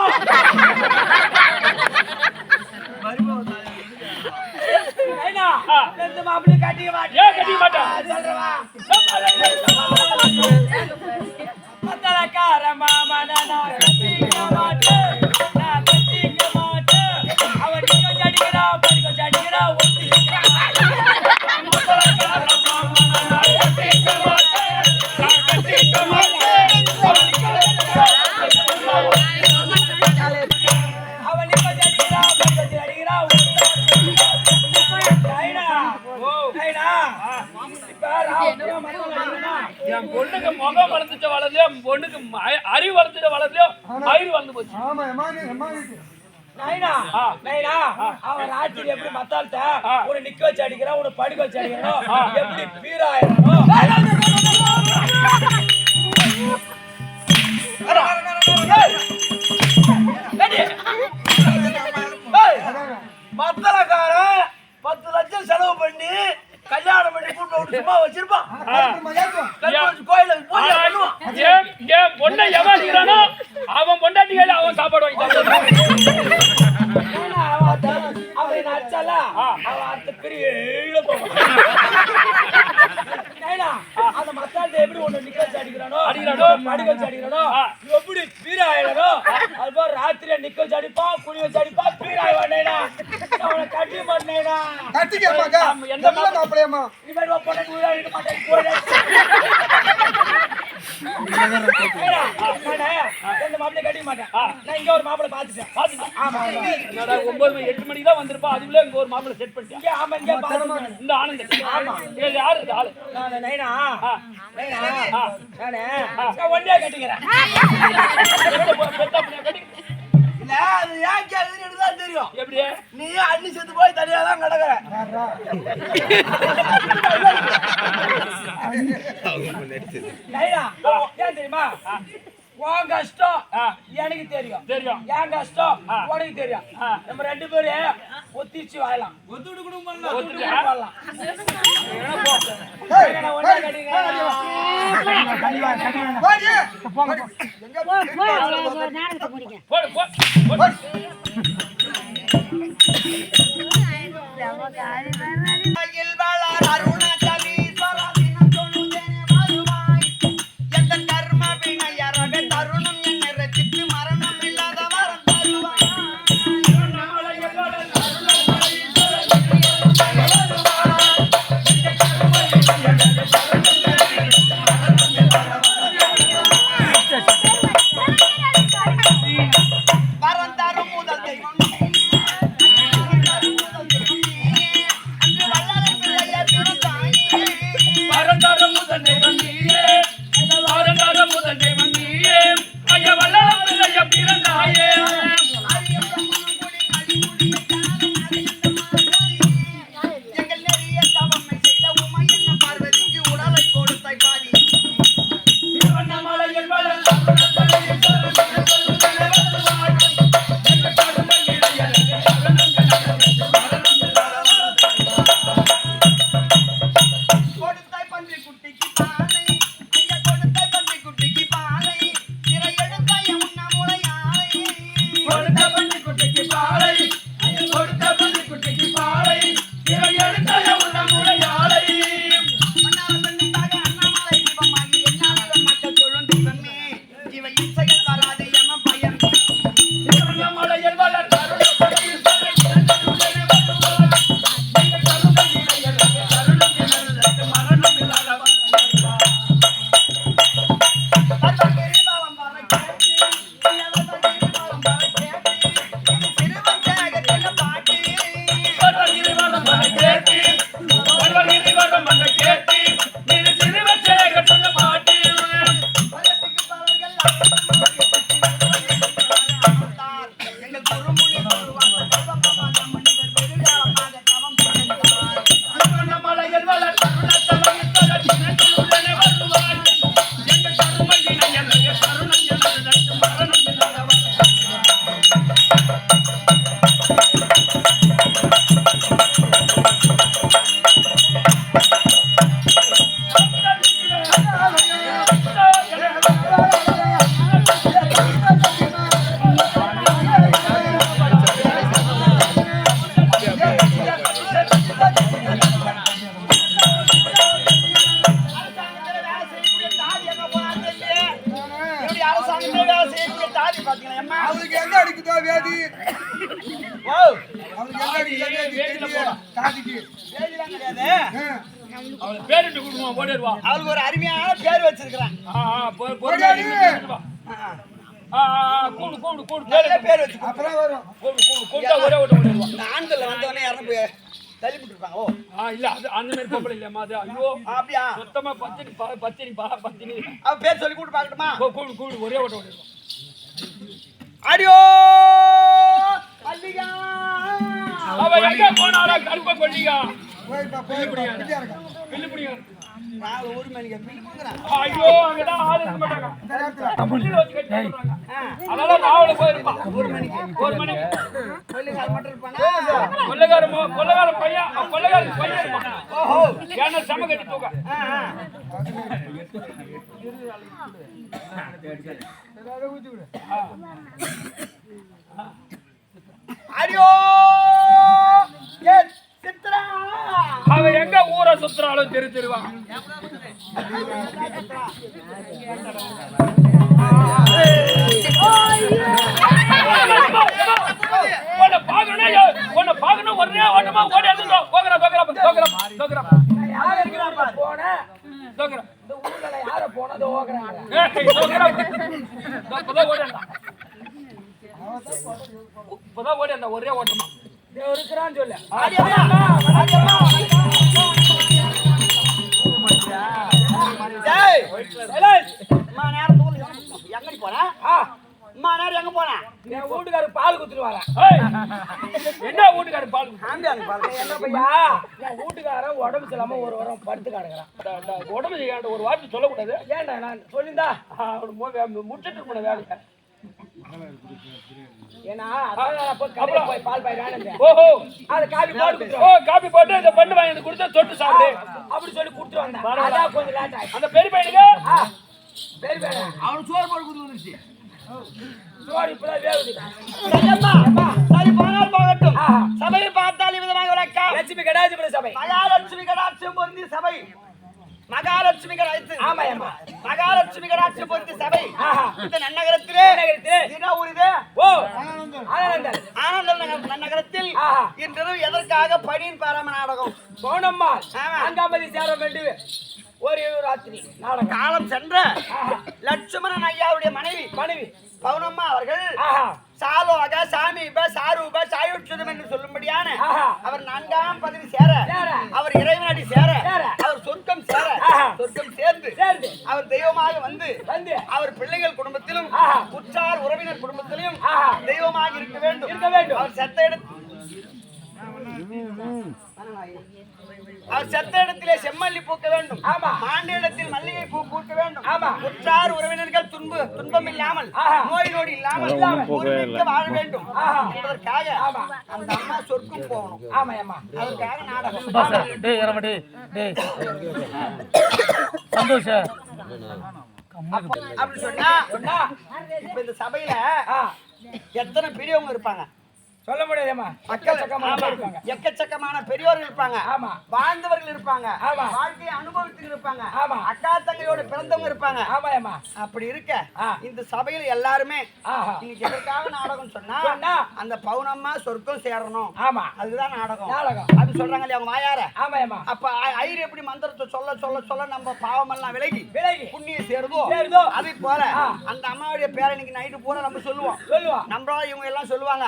Speaker 4: மாப்பிள்ளை கட்டிக்க மாட்டேன். மத்தலக்கார மாமன நான் கட்டிக்க மாட்டேன். அவன் கொஞ்சம் அடிக்கிறா கொஞ்சம் அடிக்கிறா
Speaker 1: என் பொண்ணுக்கு முகம் வளர்ந்துட்டு வளர்லையோ, பொண்ணுக்கு அறிவு வளர்ந்துட்டு வளர்லையோ, மயிறு வளர்ந்து போச்சு.
Speaker 4: அவன் ராத்திரி எப்படி மத்தால்ட்ட உன்னை நிக்க வச்சு அடிக்கிறான், உன்னை படுக்க வச்சு அடிக்கிறான், எப்படி பீராயிரோ மத்தலக்காரன் 10 லட்சம் செலவு பண்ணி கல்யாணம் பண்ணி கூட்டு சும்மா வச்சிருப்பான். கோயிலுக்கு போய்
Speaker 1: என் பொண்ணை எவன் அடிக்கிறானோ அவன் பொண்டாட்டி கையில அவன் சாப்பாடு வாங்கி
Speaker 4: அவன் அடிச்சால அவன் அடுத்த பெரிய அந்த மத்தாட்ட எப்படி ஒண்ணு நிக்க வச்சு அடிக்கிறானோ படுக்க வச்சு அடிக்கிறானோ எப்படி பீராயிரோ அது போல ராத்திரியா நிக்க வச்சு அடிப்பான், குடி வச்சு அடிப்பான், பீராயிவானேனா அவனை கட்டி மாட்டேனா.
Speaker 2: எந்த மாப்பிள்ளையம்மா
Speaker 4: இவன் பொண்ணு உயிராக மாட்டேன். அந்த மாப்பிள்ளை கட்டிக்க மாட்டேன் நான் இங்க ஒரு மாப்பிள்ளை பாத்துட்டேன் ஆமா
Speaker 1: என்னடா 9 8 மணிக்கு தான் வந்திருப்பா அதுக்குள்ள இங்க ஒரு மாப்பிள்ளை செட் பண்ணிட்டேன்
Speaker 4: இங்க ஆமா இங்க பாத்துட்டேன்
Speaker 1: இந்த ஆனந்த் ஆமா யாரு இந்த ஆளு
Speaker 4: நான் நைனா நானே நான் ஒண்ணே கட்டிக்கிறேன் இல்ல அது ஏன் கேக்குதுன்னு தான் தெரியும்
Speaker 1: எப்படி
Speaker 4: நீ அண்ணி செத்து போய் தனியா தான் கிடக்குற நைனா ஏன் தெரியுமா உன் கஷ்டம் எனக்கு தெரியும் என் கஷ்டம் உனக்கு தெரியும் நம்ம 2 பேரும் ஒத்திச்சு வாழலாம் ஒத்துடு குடும்பம் வாழலாம்
Speaker 2: அவளுக்கு எங்க அடிக்குதோ வியாதி அவளுக்கு எங்க அடிக்குதோ வியாதி தெரியல காதிக்கு
Speaker 4: பேஜிலாம் கிடையாது
Speaker 1: அவள பேரிட்டு குடுமா ஓடிடுவா
Speaker 4: அவளுக்கு ஒரு அருமையான பேர் வச்சிருக்கேன்
Speaker 2: ஓடியாடி
Speaker 1: கூடு கூடு கூடு
Speaker 4: நல்ல பேர் வச்சிருக்கேன்
Speaker 2: அப்புறம் வரும்
Speaker 1: கூடு கூடு கூட்டா ஒரே ஓட்ட ஓடிடுவா
Speaker 4: இந்த ஆண்கள் வந்தவனே யாரும் போய் தள்ளி விட்டுருப்பாங்க ஓ
Speaker 1: இல்ல அது அந்த மாதிரி பொம்பளை இல்லம்மா அது ஐயோ
Speaker 4: அப்படியா
Speaker 1: மொத்தமா பத்தினி
Speaker 4: அவ பேர் சொல்லி கூட்டு பார்க்கட்டுமா
Speaker 1: கூடு கூடு ஒரே ஓட்ட ஓடிடுவா
Speaker 4: அடியோ அல்லியா
Speaker 1: அவ எங்க போனாரா கருப்ப கொல்லியா
Speaker 2: போய்ப்பா போய்ப்பா பிடியா இருக்கா
Speaker 1: பில்லு புடிங்க
Speaker 4: நான் ஒரு மணிக்கு பில்லு கொடுக்குறேன்
Speaker 1: ஐயோ அங்கதான் ஆளு இருக்க மாட்டாங்க
Speaker 2: இந்த நேரத்துல
Speaker 1: புள்ளில வச்சு கட்டி சொல்றாங்க அதனால ராவல போயிருப்பா ஒரு மணிக்கு
Speaker 4: சொல்லுங்க அது மட்டும் இருப்பானா
Speaker 1: கொள்ளகார பையன் கொள்ளகார பையன் இருப்பான்
Speaker 4: ஓஹோ
Speaker 1: ஏன்னா சம கட்டி தூக்க
Speaker 4: அடியோ ஏ சித்ரா
Speaker 1: அவ எங்க ஊரை சுத்துறாலும் தெரிஞ்சிருவான் உன்னை பாக்கணும் ஒரே ஓட்டமா ஓடி போன இந்த ஊர்ல யார போனது ஓகறாங்க இப்பதான் ஓடி அந்த ஒரே ஓட்டமா
Speaker 4: இருக்கிறான்னு சொல்லு.
Speaker 5: எங்கடி போன? அம்மா நேரம் எங்க போன?
Speaker 4: என் வீட்டுக்காரர் பால் குத்துட்டு வரேன்.
Speaker 1: என்ன வீட்டுக்காரர் பால்
Speaker 4: என்ன பையா, என் வீட்டுக்காரன் உடம்பு சரியில்லாம ஒரு வாரம் படுத்து கிடக்குறான்.
Speaker 1: உடம்பு செய்யாண்ட ஒரு வார்த்தை சொல்லக்கூடாது.
Speaker 4: ஏன்டா நான் சொல்லியிருந்தா
Speaker 1: முடிச்சிட்டு போன வேலையை.
Speaker 4: ஏன்னா அதான் போய் பால் பாய் வேணும்.
Speaker 1: ஓஹோ,
Speaker 4: அது காபி போட்டு
Speaker 1: காபி போட்டு இந்த பண்ணு வாங்கி கொடுத்தா தொட்டு சாப்பிடு
Speaker 4: அப்படி சொல்லி கொடுத்து வந்தேன். அதான் கொஞ்சம் லேட் ஆயிடுச்சு.
Speaker 1: அந்த பெரிய பையனுக்கு
Speaker 4: சரி வேணும்.
Speaker 2: அவனுக்கு சோறு போட்டு கொடுத்து வந்துருச்சு.
Speaker 4: சோறு இப்பதான் வேகுது.
Speaker 5: சரி போனால் போகட்டும். சபையை பார்த்தால் விதமாக விளக்கம்.
Speaker 4: லட்சுமி கடாஜிபுர சபை.
Speaker 5: மகாலட்சுமி கடாட்சியம் பொருந்தி சபை. மகாலட்சுமி கடாட்சி.
Speaker 4: ஆமாயம்மா.
Speaker 5: மகாலட்சுமி கடாட்சியம் பொருந்தி சபை. இந்த நன்னகரத்திலே என்ன ஊர் இது?
Speaker 4: ஓ ஆனந்தன்.
Speaker 5: ஆனந்தன் நன்னகரத்தில் இன்று எதற்காக பணியின் பாராம நாடகம்
Speaker 4: போனம்மா அங்காமதி சேர வேண்டிய ஒரே ஒரு ராத்திரி நாடகம்.
Speaker 5: காலம் சென்ற லட்சுமணன் ஐயாவுடைய மனைவி பவுனம்மா அவர்கள் சாலோக சாமீப சாரூப சாயுட்சுதம் என்று சொல்லும்படியான அவர் 4ஆம் பதவி சேர, அவர் இறைவனடி சேர, அவர் சொர்க்கம் சேர, சொர்க்கம் சேர்ந்து அவர் தெய்வமாக வந்து அவர் பிள்ளைகள் குடும்பத்திலும் உற்றார் உறவினர் குடும்பத்திலும் தெய்வமாக இருக்க வேண்டும். அவர் செத்த இடத்திலே செம்மல்லி பூக்க வேண்டும். மாண்ட இடத்தில் மல்லிகை பூ பூக்க வேண்டும். உற்றார் உறவினர்கள் துன்பம் இல்லாமல் நோய் நொடி இல்லாமல் வாழ வேண்டும் என்பதற்காக அந்த அம்மா சொர்க்கம் போகணும். அதற்காக நாடகம்.
Speaker 1: சந்தோஷ
Speaker 5: அப்படி சொன்னா இப்ப இந்த சபையில எத்தனை பெரியவங்க இருப்பாங்க
Speaker 4: சொல்ல முடியாதேம்மா.
Speaker 5: எக்கச்சக்கமான பெரியோர்கள் இருப்பாங்க. வாழ்ந்தவர்கள் இருப்பாங்க. வாழ்க்கையை அனுபவித்து இருப்பாங்க. அக்கா தங்கையோட பிறந்தவங்க இருப்பாங்க. அப்படி இருக்க இந்த சபையில எல்லாருமே இன்னைக்கு எதற்காக நாடகம் சொன்னா அந்த பவுனம்மா சொர்க்கம் சேரணும். அதுதான் நாடகம். அது சொல்றாங்க இல்லையா அவங்க வாயார. அப்ப ஐயர் எப்படி மந்திரத்தை சொல்ல சொல்ல சொல்ல நம்ம பாவம் எல்லாம் விலகி புண்ணியம் சேருதோ அதே போல அந்த அம்மாவுடைய பேரை இன்னைக்கு நைட்டு பூரா நம்ம சொல்லுவோம். நம்மளால இவங்க எல்லாம் சொல்லுவாங்க.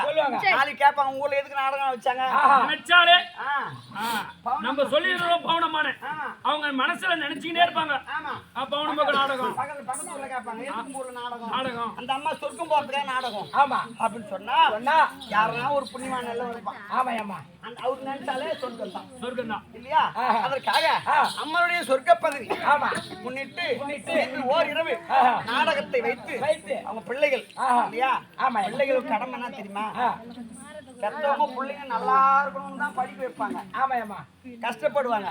Speaker 5: கேட்பாங்க உங்க ஊர்ல எதுக்கு நாடகம் வச்சாங்க
Speaker 1: நினைச்சாலே நம்ம சொல்லிடுறோம் பவுனமான அவங்க மனசுல நினைச்சுக்கிட்டே இருப்பாங்க. பவுனம்மா நாடகம்
Speaker 5: பக்கத்துல கேட்பாங்க எதுக்கு ஊர்ல நாடகம் அந்த அம்மா சொர்க்கம் போறதுக்காக நாடகம் அப்படின்னு சொன்னா யாருன்னா ஒரு புண்ணியமான எல்லாம் இருப்பான். அவரு நினைச்சாலே சொர்க்கம் தான் இல்லையா? அதற்காக அம்மனுடைய சொர்க்க பதவி முன்னிட்டு ஓர் இரவு நாடகத்தை வைத்து அவங்க பிள்ளைகள் இல்லையா பிள்ளைகளுக்கு கடமை என்ன தெரியுமா? பெற்றவங்க பிள்ளைங்க நல்லா இருக்கணும்னு தான் படிக்க வைப்பாங்க. கஷ்டப்படுவாங்க.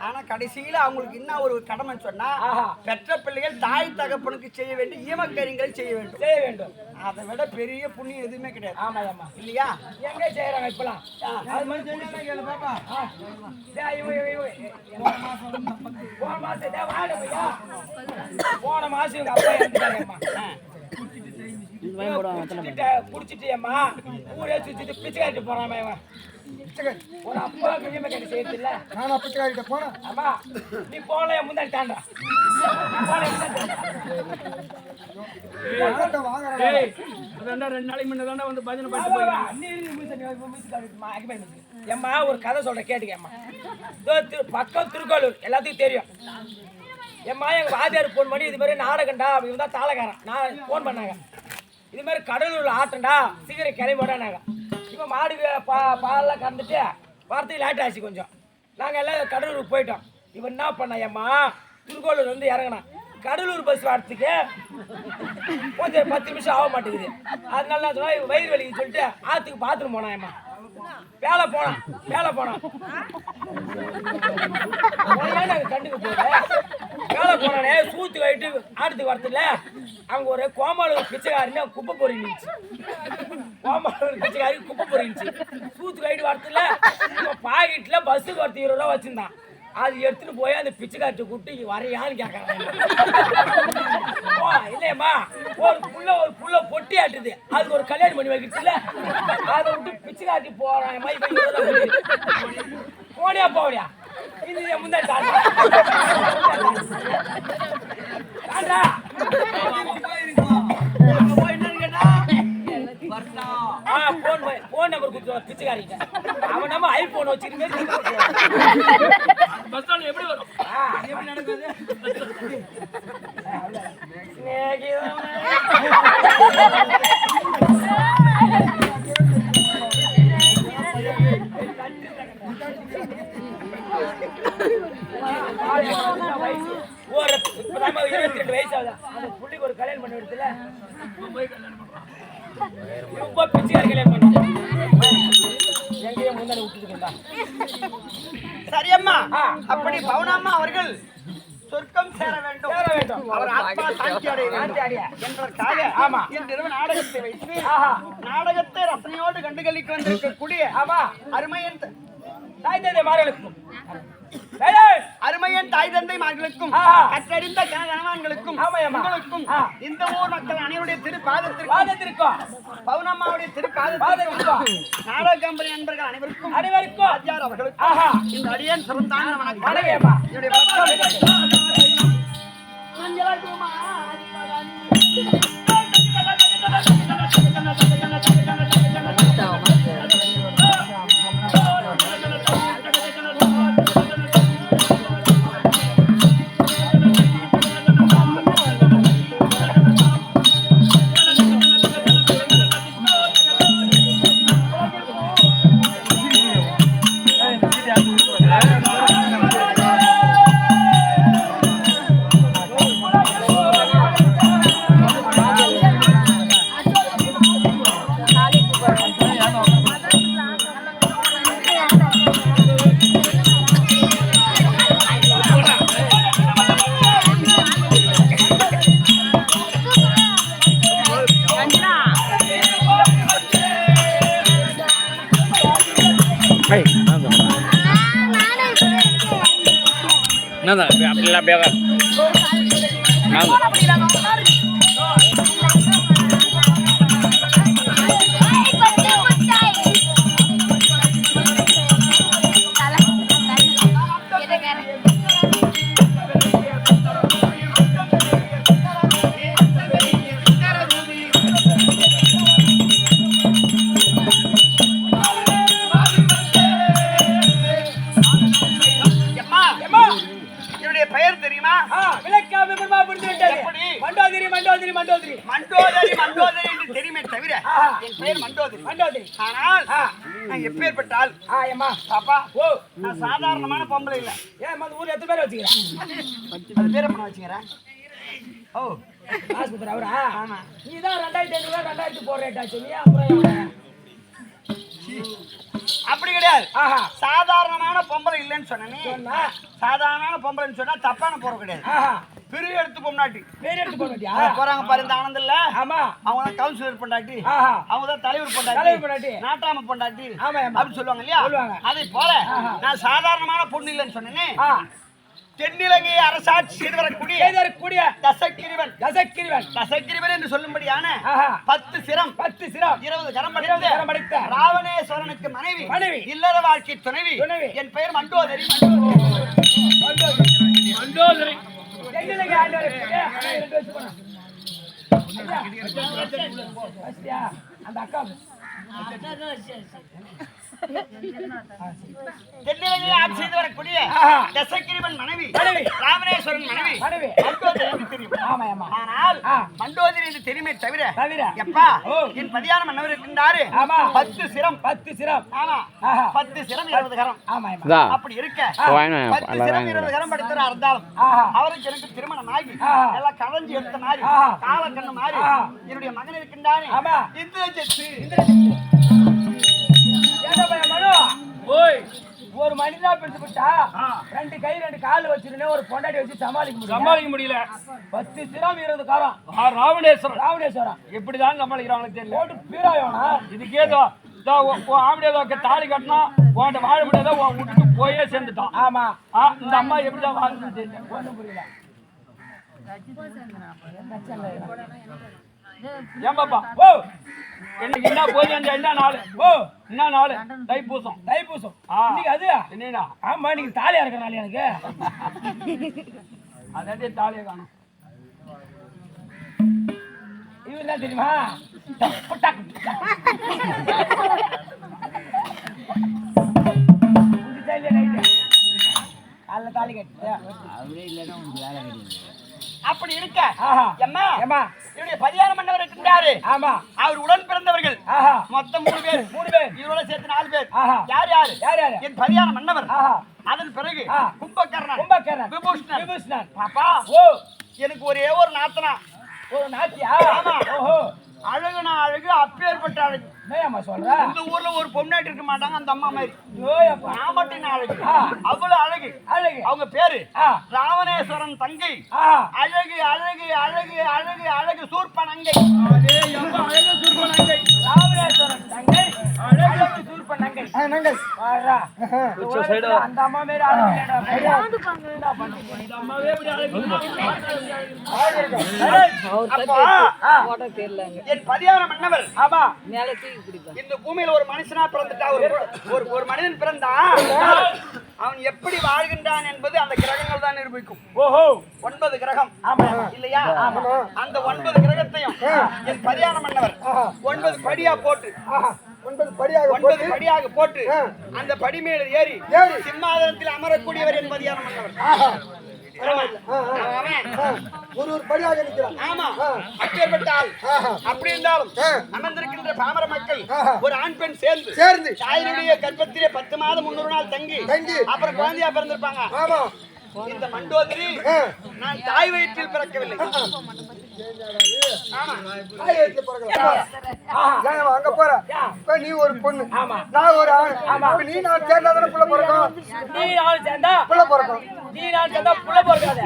Speaker 5: ஆனா கடைசியில அவங்களுக்கு என்ன ஒரு கடமை சொன்னா பெற்ற பிள்ளைகள் தாய் தகப்பனுக்கு செய்ய வேண்டிய ஈமக்கரியங்களை செய்ய வேண்டும். அதை விட பெரிய புண்ணியம் எதுவுமே கிடையாது. இல்லையா?
Speaker 4: எங்க செய்யறாங்க இப்பெல்லாம்? போன மாசம் எங்க அப்பா இறந்துட்டாங்கம்மா. குடிச்சிட்டியம்மா ஊரே சுத்திட்டு பிச்சை காட்டு போறாம ஒரு அப்பா கையமை கட்டி செய்யறதில்ல.
Speaker 2: நானா பிச்சைக்காரிட்ட போனேன்.
Speaker 4: ஆமா நீ போல முன்னாடி தாண்டா
Speaker 1: ரெண்டு நாளைக்கு முன்னதாண்டா வந்து பஜனை பாட்டு போயிடலாம்.
Speaker 4: ஏம்மா ஒரு கதை சொல்ற கேட்டுக்கம்மா. பக்கம் திருக்கோளூர் எல்லாத்துக்கும் தெரியும். எம்மா எங்க வாத்தியார் போன் பண்ணி இது மாதிரி நாடகண்டா அப்படின்னு தான் தாளக்காரன் நான் போன் பண்ணாங்க. இது மாதிரி கடலூர்ல ஆட்டண்டா சீக்கிரம் கிளம்பிடானாங்க. இப்போ மாடு பாலெல்லாம் கறந்துட்டு வார்த்தைக்கு லேட் ஆச்சு கொஞ்சம். நாங்கள் எல்லாம் கடலூருக்கு போயிட்டோம். இப்போ என்ன பண்ணாயம்மா திருக்கோளூர் வந்து இறங்கினான். கடலூர் பஸ் வரத்துக்கு கொஞ்சம் 10 நிமிஷம் ஆக மாட்டேங்குது. அதனால நான் சொன்னா வயிறு வலிக்கு சொல்லிட்டு ஆற்றுக்கு பாத்ரூம் போனாயம்மா. வேலை போனான் நாங்கள் கண்டுக்க போகுது. வேலை போனானே சூத்து கழிட்டு ஆட்டுக்கு வரத்துல அவங்க ஒரு கோமாளூர் பிச்சைக்காரின்னு குப்பை பொறிஞ்சிச்சு. கோமாளூர் பிச்சைக்காரி குப்பை பொறிஞ்சிச்சு. சூத்து கழிட்டு வரத்துல பாக்கெட்ல பஸ்ஸுக்கு ஒருத்தர் 20 ரூபா வச்சிருந்தான். அது எடுத்துட்டு போய் அந்த பிச்சைக்காரிட்ட கூப்பிட்டு வரையான்னு கேட்கறாங்க. இல்லையம்மா ஒரு புள்ள பொட்டி ஆட்டுது. அதுக்கு ஒரு கல்யாணம் பண்ணி வைக்கிறதுல அதை விட்டு பிச்சைக்காட்டி போறான். போனியா போவடியா இது முன்னாடி தாண்டா சொல்லுவான் பிச்சைக்காரிங்க. அவன் நம்ம ஐபோன் வச்சிருக்கேன்.
Speaker 1: பஸ் ஸ்டாண்ட் எப்படி வரும்?
Speaker 4: எப்படி நடக்குது? ஒரு 22 வயசு ஆகுது. அந்த புள்ளிக்கு ஒரு கல்யாணம் பண்ண இடத்துல ரொம்ப பிச்சைக்கார கல்யாணம் பண்ணி எங்கேயும் முன்னாடி விட்டுருக்கா.
Speaker 5: சரியம்மா, அப்படி பவுனம்மா அவர்கள் சொர்க்கம் சேர வேண்டும். அவர் ஆத்மா சாந்தி அடைய என்பதற்காக இன்றிரவு நாடகத்தை வைத்து நாடகத்தை ரசனையோடு கண்டுகளிக்க வந்திருக்கக்கூடிய அருமையின்
Speaker 4: தாய் தந்தை மார்களுக்கும்
Speaker 5: அருமையன் தாய் தந்தை மார்களுக்கும் கற்றறிந்த கணவான்களுக்கும் உங்களுக்கும் இந்த ஊர் மக்கள் அனைவருடைய திருப்பாதத்திற்கும் பவுனம்மாவுடைய திருப்பாதத்திற்கும் நாடக கம்பெனி நண்பர்கள் அனைவருக்கும் ஆச்சார் அவர்களுக்கும் இந்த அடியன் சிறந்தான வணக்கம்.
Speaker 3: Nada, la pega. Nada.
Speaker 5: பெயர் தெரியுமா?
Speaker 4: விளக்காம பெருமா புரிந்து விட்டது.
Speaker 5: எப்படி?
Speaker 4: மண்டோதரி மண்டோதரி மண்டோதரி
Speaker 5: மண்டோதரி மண்டோதரி என்று தெரியுமே தவிர என் பெயர் மண்டோதரி.
Speaker 4: மண்டோதரி.
Speaker 5: ஆனால் நான் எப்பேற்பட்டால்
Speaker 4: ஏம்மா
Speaker 5: பாப்பா
Speaker 4: ஓ
Speaker 5: நான் சாதாரணமான பொம்பளை இல்ல.
Speaker 4: ஏன் அந்த ஊர்ல எத்தனை பேர் வச்சுக்கிறேன்?
Speaker 5: அது பேரை பண்ண வச்சுக்கிறேன். ஓ
Speaker 4: ஆஸ்பத்திரி அவரா?
Speaker 5: ஆமா.
Speaker 4: நீ தான் 2500 2000 போடுற ரேட் ஆச்சு. நீ அப்புறம்
Speaker 5: அப்படி கிடையாது.
Speaker 4: ஆஹா
Speaker 5: சாதாரணமான பொம்பளை இல்லைன்னு சொன்னேன்.
Speaker 4: சொன்னா
Speaker 5: சாதாரணமான பொம்பளைன்னு சொன்னா தப்பான போற கிடையாது.
Speaker 4: ஆஹா
Speaker 5: பெரிய எடுத்து பொம்னாட்டி
Speaker 4: பேர் எடுத்து போட்டியா?
Speaker 5: போறாங்க பாரு இந்த ஆனந்த் இல்ல.
Speaker 4: ஆமா
Speaker 5: அவங்க தான் கவுன்சிலர் பொண்டாட்டி.
Speaker 4: ஆஹா
Speaker 5: அவங்க தான் தலைவர்
Speaker 4: தலைவர்
Speaker 5: பொண்டாட்டி,
Speaker 4: பொண்டாட்டி.
Speaker 5: நாட்டாம பொண்டாட்டி
Speaker 4: ஆமா ஆமா
Speaker 5: அப்படி சொல்லுவாங்க இல்லையா?
Speaker 4: சொல்லுவாங்க.
Speaker 5: அதே போல நான் சாதாரணமான பொண்ணு இல்லைன்னு சொன்னேன்.
Speaker 4: ஆ
Speaker 5: தென்னிலங்கை அரசாட்சி செய்து வரக்கூடிய தசக்கிரிவன் தசக்கிரிவன் என்று சொல்லும்படியான 10 சிரம் 20 கரம் படைத்த ராவணேஸ்வரனுக்கு மனைவி இல்லற வாழ்க்கை துணைவி என் பெயர் மண்டோதரி.
Speaker 1: மண்டோதரி
Speaker 4: தென்னிலங்கை ஆண்டவரே அந்த அக்கா
Speaker 5: தென்னிலங்கை ஆட்சி செய்து வரக்கூடிய தசக்கிரிவன் மனைவி ராமனேஸ்வரன் மனைவி மண்டோதரி என்று தெரியும். ஆனால் மண்டோதரி என்று தெரியுமே தவிர எப்பா என் பதியான மன்னவர் இருக்கின்றாரு 10 சிரம் 10 சிரம் 20 கரம். அப்படி இருக்க 10 சிரம் 20 கரம் படைத்தவர் அர்த்தாலும் அவருக்கு எனக்கு திருமணம் ஆகி எல்லாம் கவஞ்சி எடுத்த மாதிரி கால கண்ணு மாதிரி என்னுடைய மகன் இருக்கின்றாரு இந்திரஜித்து.
Speaker 4: ஒரு மனிதா பெற்றுட்டா 2 கை 2 கால் வச்சிருந்தே ஒரு பொண்டாட்டி வச்சு
Speaker 1: சமாளிக்க முடியல.
Speaker 4: 10 சிரம் 20 காரம்.
Speaker 1: ராவணேஸ்வரம் எப்படிதான் சமாளிக்கிறாங்களுக்கு தெரியல.
Speaker 4: போட்டு பீராயோனா
Speaker 1: இதுக்கேதோ ஆம்படியாதோ தாலி கட்டினா உன்கிட்ட வாழ முடியாத விட்டுட்டு போயே சேர்ந்துட்டான்.
Speaker 4: ஆமா
Speaker 1: இந்த அம்மா எப்படிதான் வாழ்ந்து தெரியல.
Speaker 4: ஒண்ணும் புரியல.
Speaker 1: ஏன் பாப்பா ஓ இன்னைக்கு என்ன போய் என்ன நாள்? ஓ என்ன நாள்? தைப்பூசம். இன்னைக்கு அது என்னடா?
Speaker 4: ஆமா நீங்க தாலியா இருக்கிற நாள் எனக்கு
Speaker 1: அதே தாலியை காணும்.
Speaker 4: இவரு என்ன தெரியுமா? தாலி கட்டிட்டு
Speaker 3: அவரே இல்லைன்னா உங்களுக்கு வேலை கிடையாது.
Speaker 5: அப்படி இருக்க
Speaker 4: ஆஹா
Speaker 5: எம்மா
Speaker 4: ஏமா
Speaker 5: இவருடைய பதியாரம் மன்னவர் இருக்கின்றாரு.
Speaker 4: ஆமா
Speaker 5: அவர் உடன் பிறந்தவர்கள்
Speaker 4: ஆஹா
Speaker 5: மொத்தம் 3 பேர்.
Speaker 4: 3 பேர்
Speaker 5: இவரோட சேர்த்து 4 பேர்.
Speaker 4: ஆஹா
Speaker 5: யார் யாரு?
Speaker 4: யார் யாரு?
Speaker 5: என் பதியாரம் மன்னவர்.
Speaker 4: ஆஹா
Speaker 5: அதன் பிறகு
Speaker 4: ஆ.
Speaker 5: கும்பகர்ணன்,
Speaker 4: கும்பகர்ணன்
Speaker 5: விபூஷணன்.
Speaker 4: விபூஷணன்
Speaker 5: பாப்பா
Speaker 4: ஓ
Speaker 5: எனக்கு ஒரே ஒரு நாத்தனா.
Speaker 4: ஒரு நாச்சியா
Speaker 5: ஆமா.
Speaker 4: ஓஹோ
Speaker 5: அழகுனா அழகு, அப்பேற்பட்ட அழகு.
Speaker 4: என்னம்மா சொல்ற
Speaker 5: இந்த ஊர்ல ஒரு பொண்ணாட்டி இருக்க மாட்டாங்க அந்த அம்மா மாதிரி.
Speaker 4: ஓயப்பா
Speaker 5: நான் மட்டும் நான் அழகு.
Speaker 4: ஆ.
Speaker 5: அவ்வளவு அழகு.
Speaker 4: அழகு
Speaker 5: அவங்க பேரு
Speaker 4: ஆ
Speaker 5: ராவணேஸ்வரன் தங்கை.
Speaker 4: ஆஹா
Speaker 5: அழகு அழகு அழகு அழகு அழகு சூர்பனங்கை.
Speaker 4: ராமேஸ்வரன் தங்கை அழகு சூர்பனங்கை
Speaker 2: நாங்கள்
Speaker 4: வாடா உலகத்துல அந்த அம்மா மேல அழகு இல்லடா என்ன பண்ணுங்க இந்த அம்மாவே இப்படி அழகு
Speaker 5: என் பதியார மன்னவர்
Speaker 4: ஆமா
Speaker 5: இந்த பூமியில ஒரு மனுஷனா பிறந்துட்டா, ஒரு மனிதன் பிறந்தா அவன் எப்படி வாழ்கின்றான் என்பது அந்த கிரகங்கள் தான் நிரூபிக்கும்.
Speaker 4: ஓஹோ
Speaker 5: 9 கிரகம்
Speaker 4: ஆமா
Speaker 5: இல்லையா? அந்த 9 கிரகத்தையும் என் பதியார மன்னவர் 9 படியா போட்டு
Speaker 2: 9 படியாக
Speaker 5: 9 படியாக போட்டு அந்த படி மேல ஏறி சிம்மாதனத்தில் அமரக்கூடியவர் என் பதியார மன்னவர்.
Speaker 2: ஒரு படியாக நிற்கிறான்.
Speaker 5: ஆமா அப்பேற்பட்ட ஆள். அப்படி இருந்தாலும் அமர்ந்திருக்கின்ற பாமர மக்கள் ஒரு ஆண் பெண் சேர்ந்து தாயினுடைய கர்ப்பத்திலே 10 மாதம் 300 நாள் தங்கி அப்புறம் குழந்தையா பிறந்திருப்பாங்க.
Speaker 2: ஆமா
Speaker 5: இந்த மண்டோதரி நான் தாய் வயிற்றில் பிறக்கவில்லை. ஆமா
Speaker 2: தாய் வயித்துல பிறக்கலாம். அங்க போற இப்ப நீ ஒரு பொண்ணு, நான் ஒரு ஆண். இப்ப நீ நான் சேர்ந்தாதானே புள்ள பிறக்கும்.
Speaker 4: நீ நாள் சேர்ந்தா
Speaker 2: புள்ள பிறக்கும்.
Speaker 4: நீ நாள் சேர்ந்தா புள்ள பிறக்காத.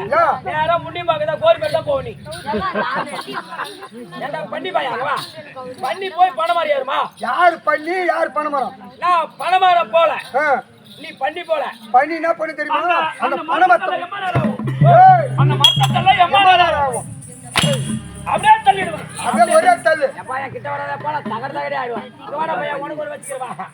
Speaker 4: நேரா முண்டி பாக்கதா கோர்மெண்ட் தான் போவ நீ. ஏண்டா பண்ணி பாயாங்கவா பண்ணி போய் பணமாரி ஏறுமா?
Speaker 2: யார் பண்ணி யார் பணமரம்?
Speaker 4: நான் பணமார போல நீ பண்ணி போல.
Speaker 2: பண்ணி என்ன பண்ணி தெரியுமா? அந்த பணமரத்தை
Speaker 4: அந்த மரத்தெல்லாம் எம்மானார்
Speaker 2: ஆகும்.
Speaker 4: அப்படியே தள்ளிடுவேன்.
Speaker 2: அப்படியே ஒரே தள்ளு.
Speaker 4: எப்பா என் கிட்ட வராத போல தகடே ஆயிடுவான். இவன பையன் உனக்கு ஒரு வச்சுக்கிறவா.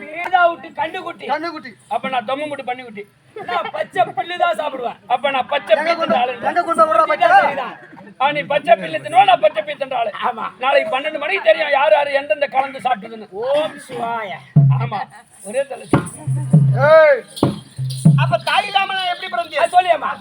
Speaker 4: வீடா விட்டு கண்ணுக்குட்டி.
Speaker 2: கண்ணுக்குட்டி.
Speaker 4: அப்ப நான் தம்மு முட்டு பண்ணி குட்டி. நான் பச்சை பில்லு தான் சாப்பிடுவேன். அப்ப நான் பச்சை பில்லு தின்ற ஆளு.
Speaker 2: எங்க கொண்டு வர பச்சை?
Speaker 4: நீ பச்சை பில்லு தின்னுவா, நான் பச்சை பில்லு தின்ற ஆளு. ஆமா நாளைக்கு 12 மணிக்கு தெரியும் யார் யார் எந்தெந்த கலந்து சாப்பிட்டுதுன்னு. ஓம் சிவாய. ஆமா ஒரே தலை.
Speaker 2: ஏய்
Speaker 5: அப்ப தாய் இல்லாம நான் எப்படி பிறந்தேன்?
Speaker 4: சொல்லியம்மா.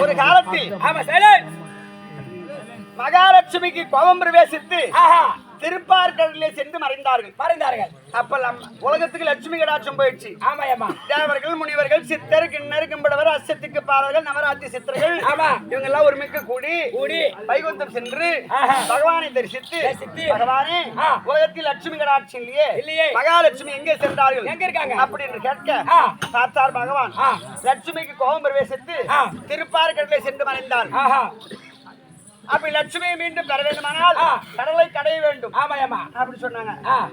Speaker 5: ஒரு காலத்தில்
Speaker 4: ஆமா சைலன்ட்.
Speaker 5: மகாலட்சுமிக்கு கோபம் பிரவேசித்து
Speaker 4: ஆஹா
Speaker 5: திருப்பார்கடலிலே சென்று மறைந்தார்கள்.
Speaker 4: மறைந்தார்கள்.
Speaker 5: அப்ப உலகத்துக்கு லட்சுமி கடாட்சம் போயிடுச்சு.
Speaker 4: ஆமாயம்மா.
Speaker 5: தேவர்கள், முனிவர்கள், சித்தர், கிண்ணர், கிம்படவர், அசத்துக்கு பாரர்கள், நவராத்திரி சித்தர்கள்,
Speaker 4: ஆமா
Speaker 5: இவங்க எல்லாம் ஒரு மிக்க கூடி வைகுந்தம் சென்று
Speaker 4: ஆஹா
Speaker 5: பகவானை தரிசித்து பகவானே உலகத்தில் லட்சுமி கடாட்சம் இல்லையே,
Speaker 4: இல்லையே,
Speaker 5: மகாலட்சுமி எங்கே சென்றார்கள்,
Speaker 4: எங்க இருக்காங்க
Speaker 5: அப்படின்னு கேட்க பார்த்தார் பகவான். லட்சுமிக்கு கோபம் பிரவேசித்து திருப்பார்கடலிலே சென்று மறைந்தார்.
Speaker 4: ஆஹா
Speaker 5: அப்படி லட்சுமியை மீண்டும் பெற வேண்டுமானால் கடலை கடைய வேண்டும்.
Speaker 4: ஆமாயம்மா
Speaker 5: அப்படி சொன்னாங்க.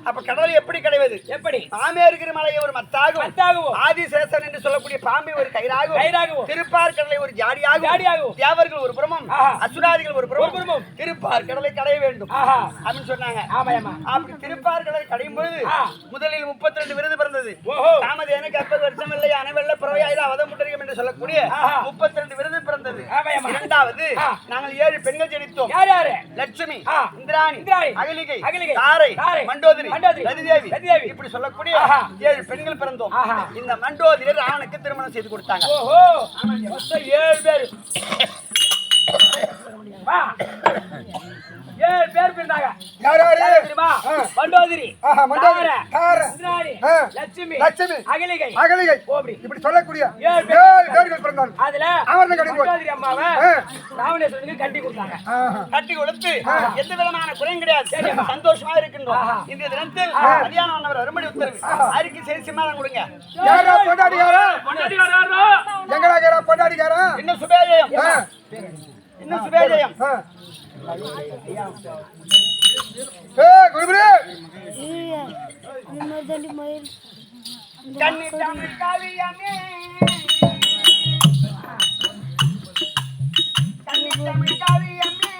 Speaker 5: அப்ப கடலை எப்படி கடைவது?
Speaker 4: எப்படி?
Speaker 5: ஆமேருகிற மலையை ஒரு மத்தாகவும், ஆதிசேஷன் என்று சொல்லக்கூடிய பாம்பை ஒரு கயிறாகவும், திருப்பார்கடலை ஒரு ஜாடியாகவும், தேவர்கள் ஒரு புறமும், அசுராதிகள் ஒரு புறமும், திருப்பார்கடலை கடைய வேண்டும் அப்படின்னு சொன்னாங்க.
Speaker 4: ஆமாயம்மா.
Speaker 5: அப்படி திருப்பார்கடலை கடையும் பொழுது முதலில் 32 விருது பிறந்தது. காமதேனு, கற்பக வருஷம் இல்லை, அனவெல்ல புறவையாயிரம் அவதமுட்டரிகம் என்று சொல்லக்கூடிய 32 விருது பிறந்தது. இரண்டாவது நாங்கள் 7 பெண்கள் ஜனித்தோம்.
Speaker 4: யார் யாரு?
Speaker 5: லட்சுமி, இந்திராணி, அகலிகை,
Speaker 4: அகலிகை,
Speaker 5: தாரை,
Speaker 4: தாரை,
Speaker 5: மண்டோதரி,
Speaker 4: ரதிதேவி,
Speaker 5: ரதிதேவி இப்படி சொல்லக்கூடிய 7 பெண்கள் பிறந்தோம். இந்த மண்டோதரி ராவனுக்கு திருமணம் செய்து கொடுத்தாங்க.
Speaker 4: ஓஹோ 7 பேர். வா. 7 பேர் பிறந்தாங்க.
Speaker 2: யார் யாரு?
Speaker 4: யாரு தெரியுமா?
Speaker 2: ஆ.
Speaker 4: மண்டோதரி,
Speaker 2: ஆஹா, மண்டோதரி, தார,
Speaker 4: இந்திராணி,
Speaker 2: ஆ.
Speaker 4: லட்சுமி,
Speaker 2: லட்சுமி,
Speaker 4: அகிலிகை,
Speaker 2: அகலிகை,
Speaker 4: கோபுரி.
Speaker 2: இப்படி சொல்லக்கூடிய
Speaker 4: 7
Speaker 2: ஏழு பேர்கள் பிறந்தார்கள்.
Speaker 4: அதுல
Speaker 2: அவர்தான் கட்டி போய்.
Speaker 4: மண்டோதரி அம்மாவை
Speaker 2: ஆ.
Speaker 4: ராவணேஸ்வரனுக்கு கட்டி கொடுத்தாங்க.
Speaker 2: ஆஹா.
Speaker 5: கட்டி கொடுத்து எந்த விதமான குறையும் கிடையாது, சந்தோஷமா இருக்கின்றோம். இந்த தினத்தில் கல்யாணம் ஆனவர் அருமடி உத்தரவு அறிக்கை செய்து சிம்மாதம் கொடுங்க.
Speaker 2: யாரா பொண்டாடிக்காரா?
Speaker 4: பொண்டாட்டியார் யாரோ?
Speaker 2: எங்கடா கேரா பொண்டாடிக்காரா?
Speaker 5: இன்னும் சுபேஜயம்,
Speaker 2: ஆ.
Speaker 5: இன்னும் சுபேஜயம்.
Speaker 2: ஆ. ஏய் குருபுரி,
Speaker 5: கண்ணி தமிழ் காவியமே, கண்ணி தமிழ் காவியமே,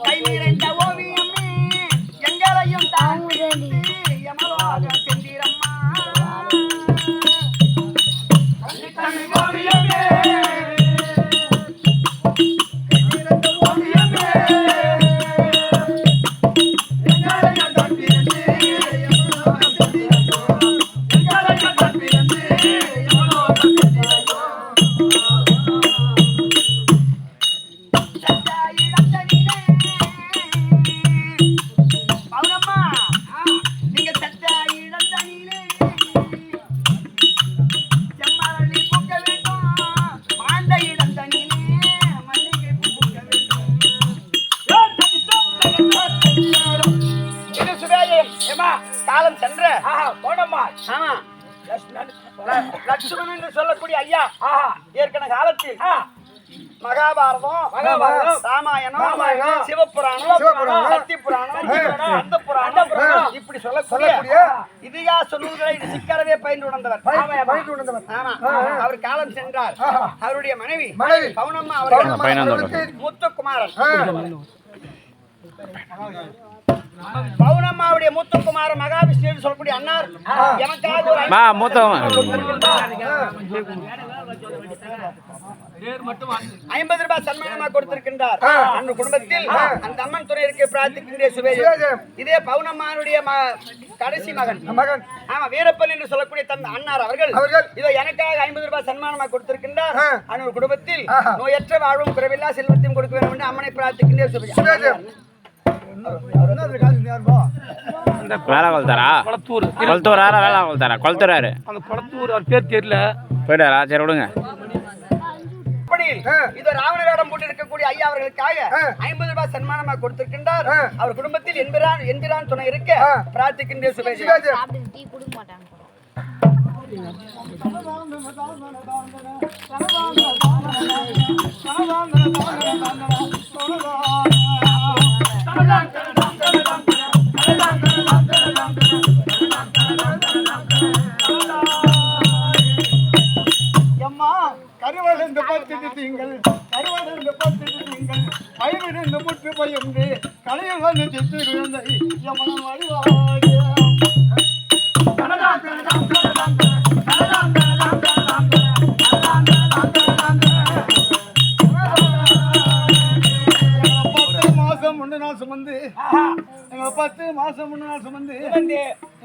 Speaker 5: கை நிறைந்த ஓவியமே, எங்களையும் தாங்கி எமலோக செந்திரம்மா. கண்ணி தமிழ் காவியமே, கை நிறைந்த ஓவியமே, எங்களையும் தாங்கி எமலோக செந்திரம்மா. எங்களையும் தாங்கி எமலோக செந்திரம்மா. பவுனம்மா, நீங்க சட்ட இழந்தனிலே செம்மரளி பூக்க வேண்டும், மாண்ட இழந்தனிலே மல்லிகை பூ பூக்க வேண்டும். இது சுபேஜயம். ஏம்மா, காலம் சென்ற
Speaker 4: போனம்மா.
Speaker 5: ஆமா லட்சுமணன் என்று சொல்லக்கூடிய ஐயா ஏற்கனவே காலத்தில் மகாபாரதம், ராமாயணம்,
Speaker 2: ராமாயணம்,
Speaker 5: சிவபுராணம்,
Speaker 2: சிவபுராணம்,
Speaker 5: சக்தி புராணம், அந்த புராணம் இப்படி சொல்லக்கூடிய இதிகாச நூல்களை சிக்கரவே பயின்று உணர்ந்தவர்.
Speaker 2: பயின்று உணர்ந்தவர்.
Speaker 5: ஆமா, அவர் காலம் சென்றார். அவருடைய மனைவி
Speaker 2: மனைவி
Speaker 5: பவுனம்மா அவர்கள்
Speaker 3: பையனாந்தவர்.
Speaker 5: முத்துக்குமாரன்.
Speaker 2: ஆ.
Speaker 5: பவுனம்மாவுடைய முத்துக்குமாரன் மகாவிஷ்ணு என்று சொல்லக்கூடிய அன்னார் எனக்காக ஒரு
Speaker 3: மா மூத்தவன்
Speaker 5: 50 ரூபாய் சன்மானமா கொடுத்திருக்கின்றார். அந்த குடும்பத்தில் அந்த அம்மன் துணை இருக்க பிரார்த்திக்கின்ற சுபேஜம். இதே பவுனம்மானுடைய கடைசி மகன்
Speaker 2: மகன்
Speaker 5: ஆமா வீரப்பன் என்று சொல்லக்கூடிய தன் அன்னார் அவர்கள்
Speaker 2: அவர்கள்
Speaker 5: இதோ எனக்காக 50 ரூபாய் சன்மானமா கொடுத்திருக்கின்றார்.
Speaker 2: ஆ.
Speaker 5: அந்த குடும்பத்தில் நோயற்ற வாழ்வும் குறைவில்லா செல்வத்தையும் கொடுக்க வேண்டும் என்று அம்மனை பிரார்த்திக்கின்ற சுபேஜம்.
Speaker 2: சுபேஜம்.
Speaker 3: வேலை கொளுத்தாரா கொளுத்தூராரா வேலை கொளுத்தாரா கொளுத்துறாரு
Speaker 4: அந்த குளத்தூர் அவர் பேர் தெரியல.
Speaker 3: போயிட்டாரா சரி விடுங்க.
Speaker 5: இது ராவண வேடம் போட்டு இருக்கக்கூடிய ஐயா அவர்களுக்காக 50 ரூபாய் சன்மானமா கொடுத்திருக்கின்றார். அவர் குடும்பத்தில் என்கிறான் துணை இருக்க பிரார்த்திக்கின்ற சுபேஜம்.
Speaker 6: டீ குடிக்க மாட்டாங்க.
Speaker 2: அம்மா கருவடைந்து பார்த்துட்டு நீங்கள் கருவடைந்து பார்த்துட்டு நீங்கள் பயிரிருந்து முற்று பயின்று கலையில் வந்து சித்து குழந்தை யமனம் வழிவாடிய சுமந்து எங்களை 10 மாசம் முன்ன நாள் சுமந்து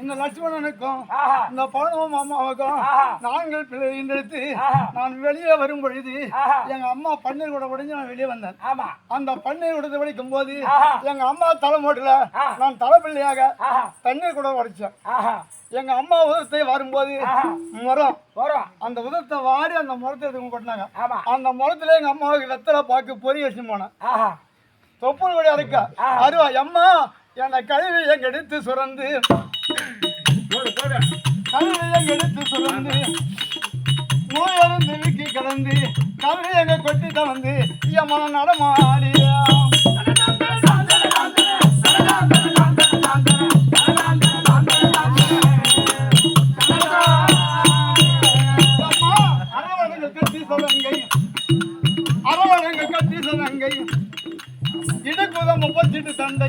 Speaker 2: இந்த லட்சுமணனுக்கும் இந்த பவுனம்மா அம்மாவுக்கும் நாங்கள் பிள்ளைத்து நான் வெளியே வரும் பொழுது எங்க அம்மா பன்னீர் கூட உடைஞ்சு நான் வெளியே வந்தேன். அந்த பன்னீர் உடைந்து உடைக்கும் போது எங்க அம்மா தலைமோட்டில் நான் தலைப்பிள்ளையாக தண்ணீர் கூட உடைச்சேன். எங்க அம்மா உதத்தை வரும்போது மரம் அந்த உதத்தை வாரி அந்த முறத்தை கொட்டினாங்க. அந்த முறத்துல எங்க அம்மாவுக்கு வெத்தலை பாக்கு பொறி வச்சு போனேன். தொப்புள் கூட இருக்கா அருவா அம்மா என்னை கழுவி எங்க எடுத்து சுரந்து நோயாலும் நெருக்கி கலந்து கவிதை எங்க கொட்டி கலந்து என் மனம் நடமாடியா அரவணங்கள் கட்டி சலங்கை இடுக்குதம் 38 தண்டை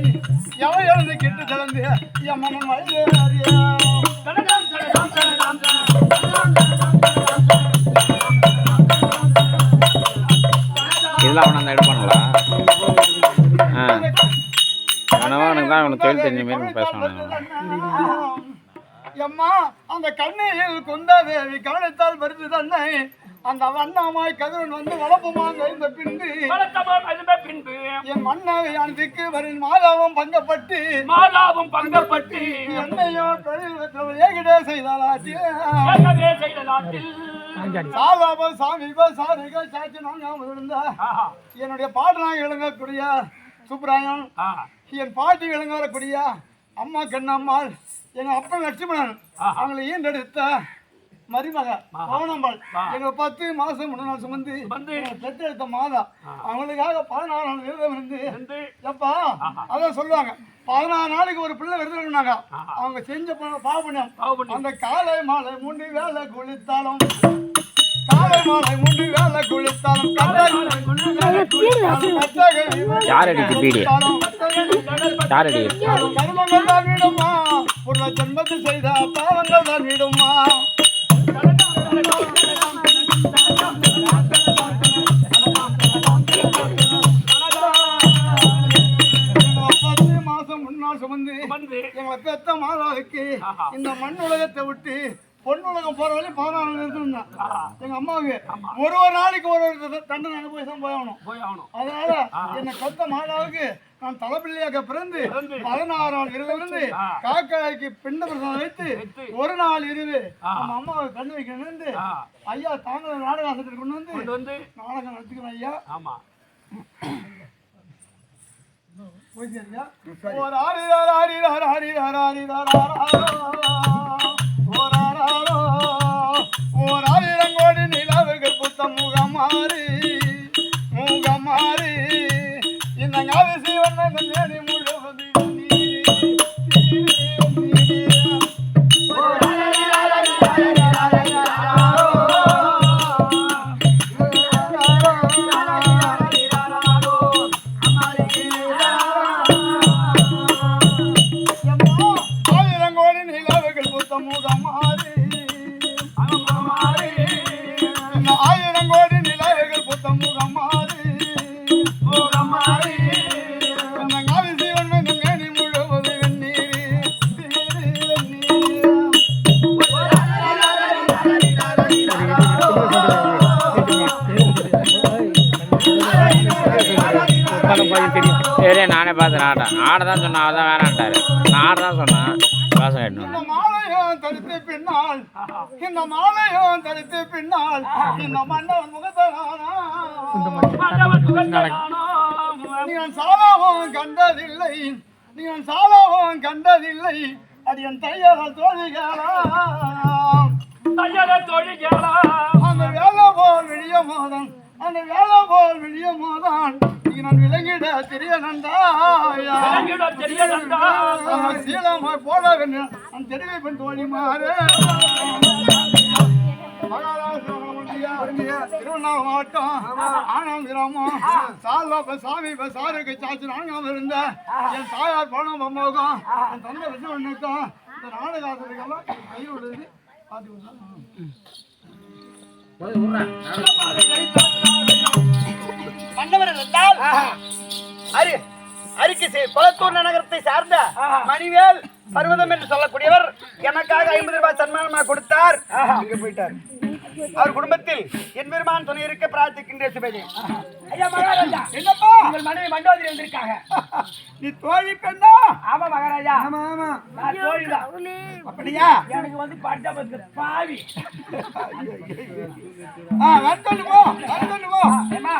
Speaker 2: எவை எழுந்து கிட்டு கலந்து என் மனம் வழியா
Speaker 3: இதெல்லாம் அவனை அந்த எடுப்பானுங்களா? அவனுக்கு தான் அவனுக்கு தொழில் தெரிஞ்ச மாரி பேசுவாங்க.
Speaker 2: எம்மா அந்த கண்ணையில் குந்தாதேவி கவனித்தால் வருது தன்னை அந்த வண்ணமாய் கதிரன் வந்து வளப்பமாக இந்த பின்பு என் மன்னவை அனுதிக்கு வரும் மாதாவும் பங்கப்பட்டு என்னையோ தொழில் ஏகிடே செய்தாலாட்டி சாதாப சாமி சாரிக சாட்சி நான் இருந்தா என்னுடைய பாடலாக இழங்கக்கூடிய சுப்ராயன் என் பாட்டி இழங்க வரக்கூடிய அம்மா கண்ணம்மாள் எங்க அப்பா லட்சுமணன் அவங்களை ஈண்டெடுத்த மருமக பவனம்பாள் எங்களை 10 மாசம் 3 நாள் சுமந்து பெற்றெடுத்த மாதா அவங்களுக்காக 16 நாள் விரதம் இருந்து எப்பா அதான் சொல்லுவாங்க 16 நாளைக்கு ஒரு பிள்ளை விரதம் இருந்தாங்க அவங்க செஞ்ச பாவனம் அந்த காலை மாலை 3 வேளை குளித்தாலும் ஜன்மத்தில் செய்த பாவங்கள் தான் விடுமா சுமந்து எங்களை பெத்த மாதாவுக்கு இந்த மண் உலகத்தை விட்டு பொன்னுலகம் போற வழி 16 இருந்தான் எங்க அம்மாவுக்கு ஒரு நாளைக்கு ஒரு தண்டனை அனுபவி தான் போயாகணும் அதனால என்னை பெத்த மாதாவுக்கு நான் தலைப்பிள்ளையாக பிறந்து 16 நாள் இருந்து காக்காய்க்கு பிண்ட பிரசனம் வைத்து ஒரு நாள் இருந்து நம்ம அம்மாவை கண்ணு வைக்கணும் ஐயா தாங்க நாடகம் ஆசத்துக்கு கொண்டு வந்து நாடகம் நடத்துக்கிறேன் ஐயா ஒரு ஓர் 1000 கோடி நிலவுகள் புத்த முகமாறு இந்த ஞாபகம் நேடி முழுவது
Speaker 3: நானே பார்த்து ஆட தான் சொன்னேன் அவதான் வேணான்ட்டாரு நான் ஆட தான் சொன்னேன் வாசம் கேட்டேன்
Speaker 2: இந்த மாலையும் தடுத்து பின்னால் இந்த மன்னவன் முகத்தானா சாலாவும் கண்டதில்லை அது என் தையல தோழிகளா அந்த வேலை போல் விழிய மாதான் நான் விலங்கிட தெரிய நந்தாயீலமாய் போட வேண்டும் நான் தெருவை பெண் தோழி மாறு திருவண்ணாமலை மாவட்டம் ஆனாம் கிராமம் சாமி சாருக்கு சாட்சி நாங்காம இருந்த என் தாயார் போனோம் அம்மாவுக்கும் என் தந்தை லட்சுமணனுக்கும் இந்த நாடகாசத்துக்கெல்லாம் கை விடுறது
Speaker 5: மன்னவர் என்றால் அரிக்கை கொளத்தூர் நகரத்தை சார்ந்த மணிவேல் பர்வதம் என்று சொல்லக்கூடியவர் எனக்காக 50 ரூபாய் சன்மானமாக கொடுத்தார். இங்க போயிட்டார். அவர் குடும்பத்தில் என் பெருமான் துணை இருக்க பிரார்த்திக்கின்ற சிவனே.
Speaker 4: ஐயா மகாராஜா,
Speaker 5: என்னப்பா
Speaker 4: உங்கள் மனைவி மண்டோதரி வந்திருக்காங்க.
Speaker 5: நீ தோழி பெண்ணா?
Speaker 4: ஆமா மகாராஜா.
Speaker 5: ஆமா ஆமா.
Speaker 4: நான் தோழிதான்.
Speaker 5: அப்படியா?
Speaker 4: எனக்கு வந்து பட்டபத்து பாவி.
Speaker 5: வந்துடுவோ வந்துடுவோ.
Speaker 4: ஏமா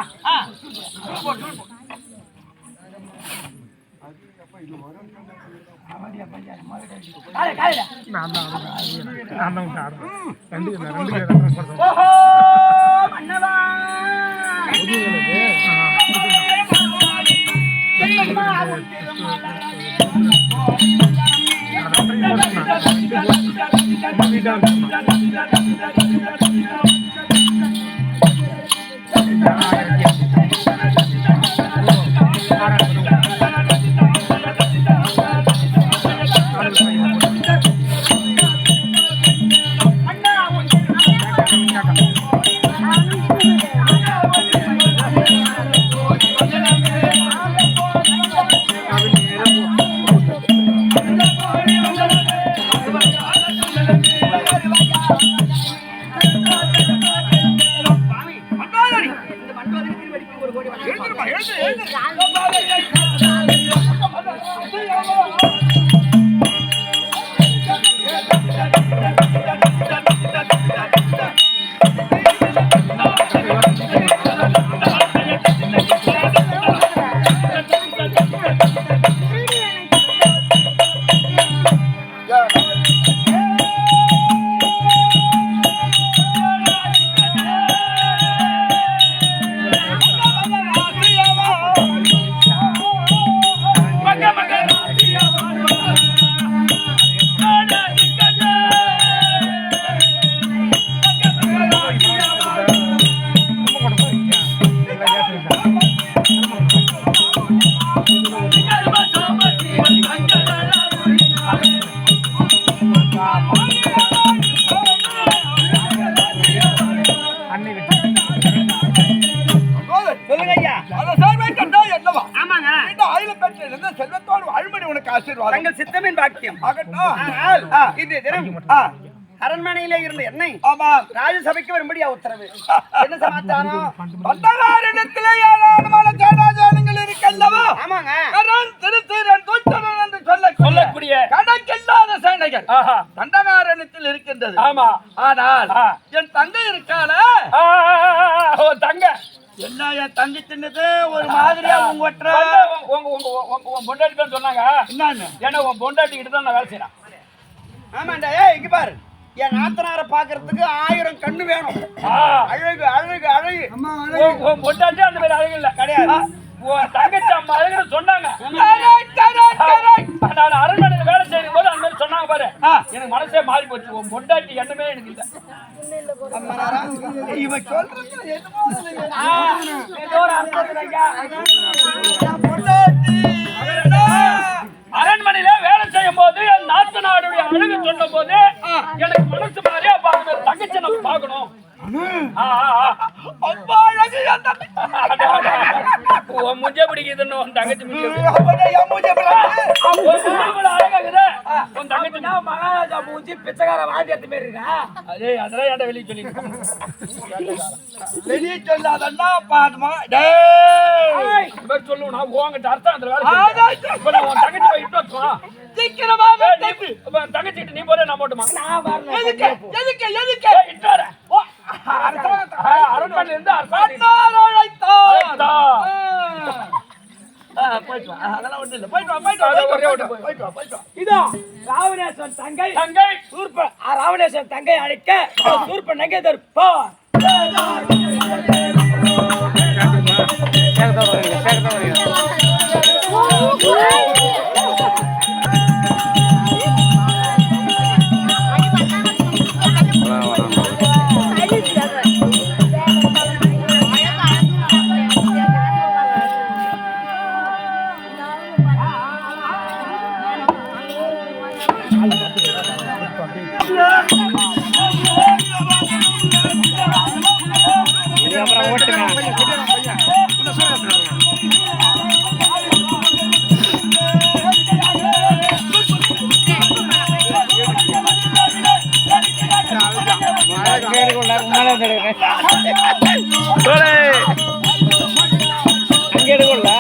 Speaker 2: செல்வத்தோடு வாழ்மணி உனக்கு ஆசீர்வாதம்.
Speaker 5: தங்கள் சித்தமின் பாக்கியம்
Speaker 2: ஆகட்டும்.
Speaker 5: இன்றைய தினம் அரண்மனையிலே இருந்த என்னை
Speaker 2: ஆமா
Speaker 5: ராஜசபைக்கு வரும்படியா உத்தரவு. என்ன சமாச்சாரம்?
Speaker 2: பண்டகாரண்யத்திலே ஏராளமான ஜனஜானங்கள் இருக்கல்லவா?
Speaker 5: ஆமாங்க.
Speaker 2: கரண் திருத்தீரன் துச்சனன் என்று
Speaker 1: சொல்லக்கூடிய
Speaker 2: கணக்கில்லாத சேனைகள் பண்டகாரண்யத்தில் இருக்கின்றது.
Speaker 1: ஆமா.
Speaker 2: ஆனால் என் தங்கை இருக்கால
Speaker 1: தங்க
Speaker 2: என்ன என் தங்கி தின்னது ஒரு மாதிரியா உங்கொற்ற
Speaker 1: உன் பொண்டாட்டி தான் சொன்னாங்க.
Speaker 2: என்னன்னு
Speaker 1: ஏன்னா உன் பொண்டாட்டி கிட்ட தான் நான் வேலை செய்யறேன்.
Speaker 5: ஆமாண்டா. இங்க பாரு, என் நாத்தனாரை பாக்குறதுக்கு 1000 கண்ணு வேணும். அழகு அழகு அழகு.
Speaker 1: உன் பொண்டாட்டி அந்த மாதிரி அழகு இல்ல
Speaker 5: கிடையாது.
Speaker 1: உன் தங்கச்சி அம்மா அழகுன்னு சொன்னாங்க. நான் அரண்மனையில வேலை செய்யும் போது அந்த மாதிரி சொன்னாங்க பாரு. எனக்கு மனசே மாறி போச்சு. உன் பொண்டாட்டி எண்ணமே எனக்கு இல்ல.
Speaker 2: இவன் சொல்றது
Speaker 5: ஏதோ ஒரு அர்த்தத்துல
Speaker 1: அரண்மனையில வேலை செய்யும் போது என் நாட்டு நாடுடைய அழகு சொன்ன போது எனக்கு மனசு மாதிரியா பாக்கணும். தங்கச்சி நம்ம பாக்கணும். முஞ்ச பிடிக்குதுன்னு உன் தங்கச்சி உன் தங்கச்சி
Speaker 5: மகாராஜா மூஞ்சி பிச்சைக்கார வாட்டி எடுத்து போய் இருக்கா.
Speaker 1: அதே அதெல்லாம் ஏன்டா வெளியே சொல்லி
Speaker 2: வெளியே சொல்லாதன்னா பாதுமா
Speaker 1: சொல்லுவோம். நான் உங்ககிட்ட அர்த்தம் அந்த வேலை உன் தங்கச்சி போய் இட்டு
Speaker 2: சீக்கிரமா
Speaker 1: தங்கச்சி நீ போற நான் போட்டுமா?
Speaker 2: எதுக்கு எதுக்கு
Speaker 1: இட்டு வர அரண்மனையில இருந்து
Speaker 2: அதெல்லாம் ஒண்ணு இல்ல. போயிட்டு வா.
Speaker 5: இதோ ராவணேஸ்வரன் தங்கை
Speaker 1: தங்கை
Speaker 5: சூர்ப ராவணேஸ்வரன் தங்கை அழைக்க சூர்ப நங்கை தற்போ
Speaker 3: அங்கே எடுக்கல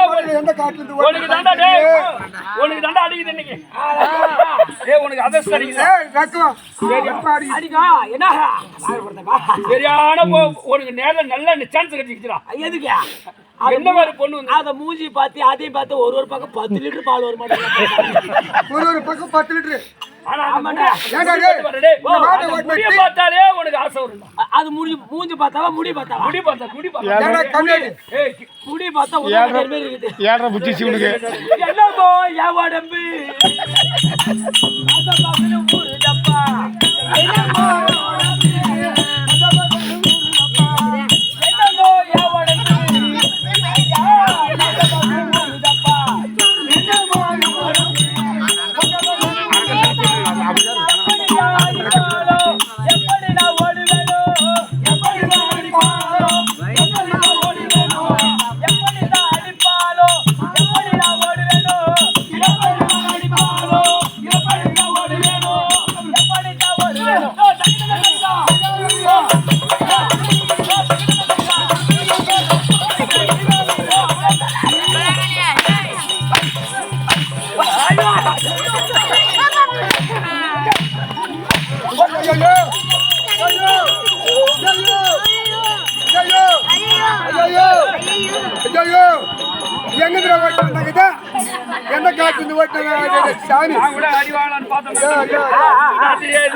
Speaker 3: முன்னாடி வந்து எடுக்கணும்.
Speaker 1: உனக்கு தண்டா அடிக்குது இன்னைக்கு. உனக்கு அதிர்ஷ்டம் அடிக்குது. சரியான உனக்கு நேரம் நல்ல சான்ஸ் கிடைச்சிக்கிறா.
Speaker 5: எதுக்கு
Speaker 1: என்ன மாதிரி பொண்ணு
Speaker 5: அத மூஞ்சி பார்த்து அதையும் பார்த்து ஒரு பக்கம் 10 லிட்டர் பால் வர மாட்டேங்குது.
Speaker 2: ஒரு பக்கம் 10 லிட்டர்.
Speaker 1: முடிய பார்த்தாலே உனக்கு ஆசை வரும்.
Speaker 5: அது மூஞ்சி பார்த்தாவா முடி பார்த்தாவா?
Speaker 1: முடி பார்த்தா
Speaker 5: முடி பார்த்தா ஒரு மாதிரி இருக்குது.
Speaker 2: ஏடா புத்திச்சு உனக்கு
Speaker 5: என்னமோ என் உடம்பு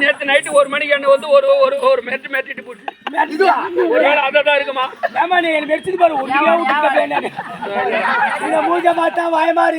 Speaker 1: நேத்து நைட்டு 1 மணிக்கு என்ன வந்து ஒரு மெட்டிட்டு போட்டு அதான் இருக்குமா
Speaker 4: ஏமா நீ மெடிச்சிட்டு பாரு ஒண்ணுமே விட்டுட்ட மூஞ்ச பார்த்தா வாய மாறி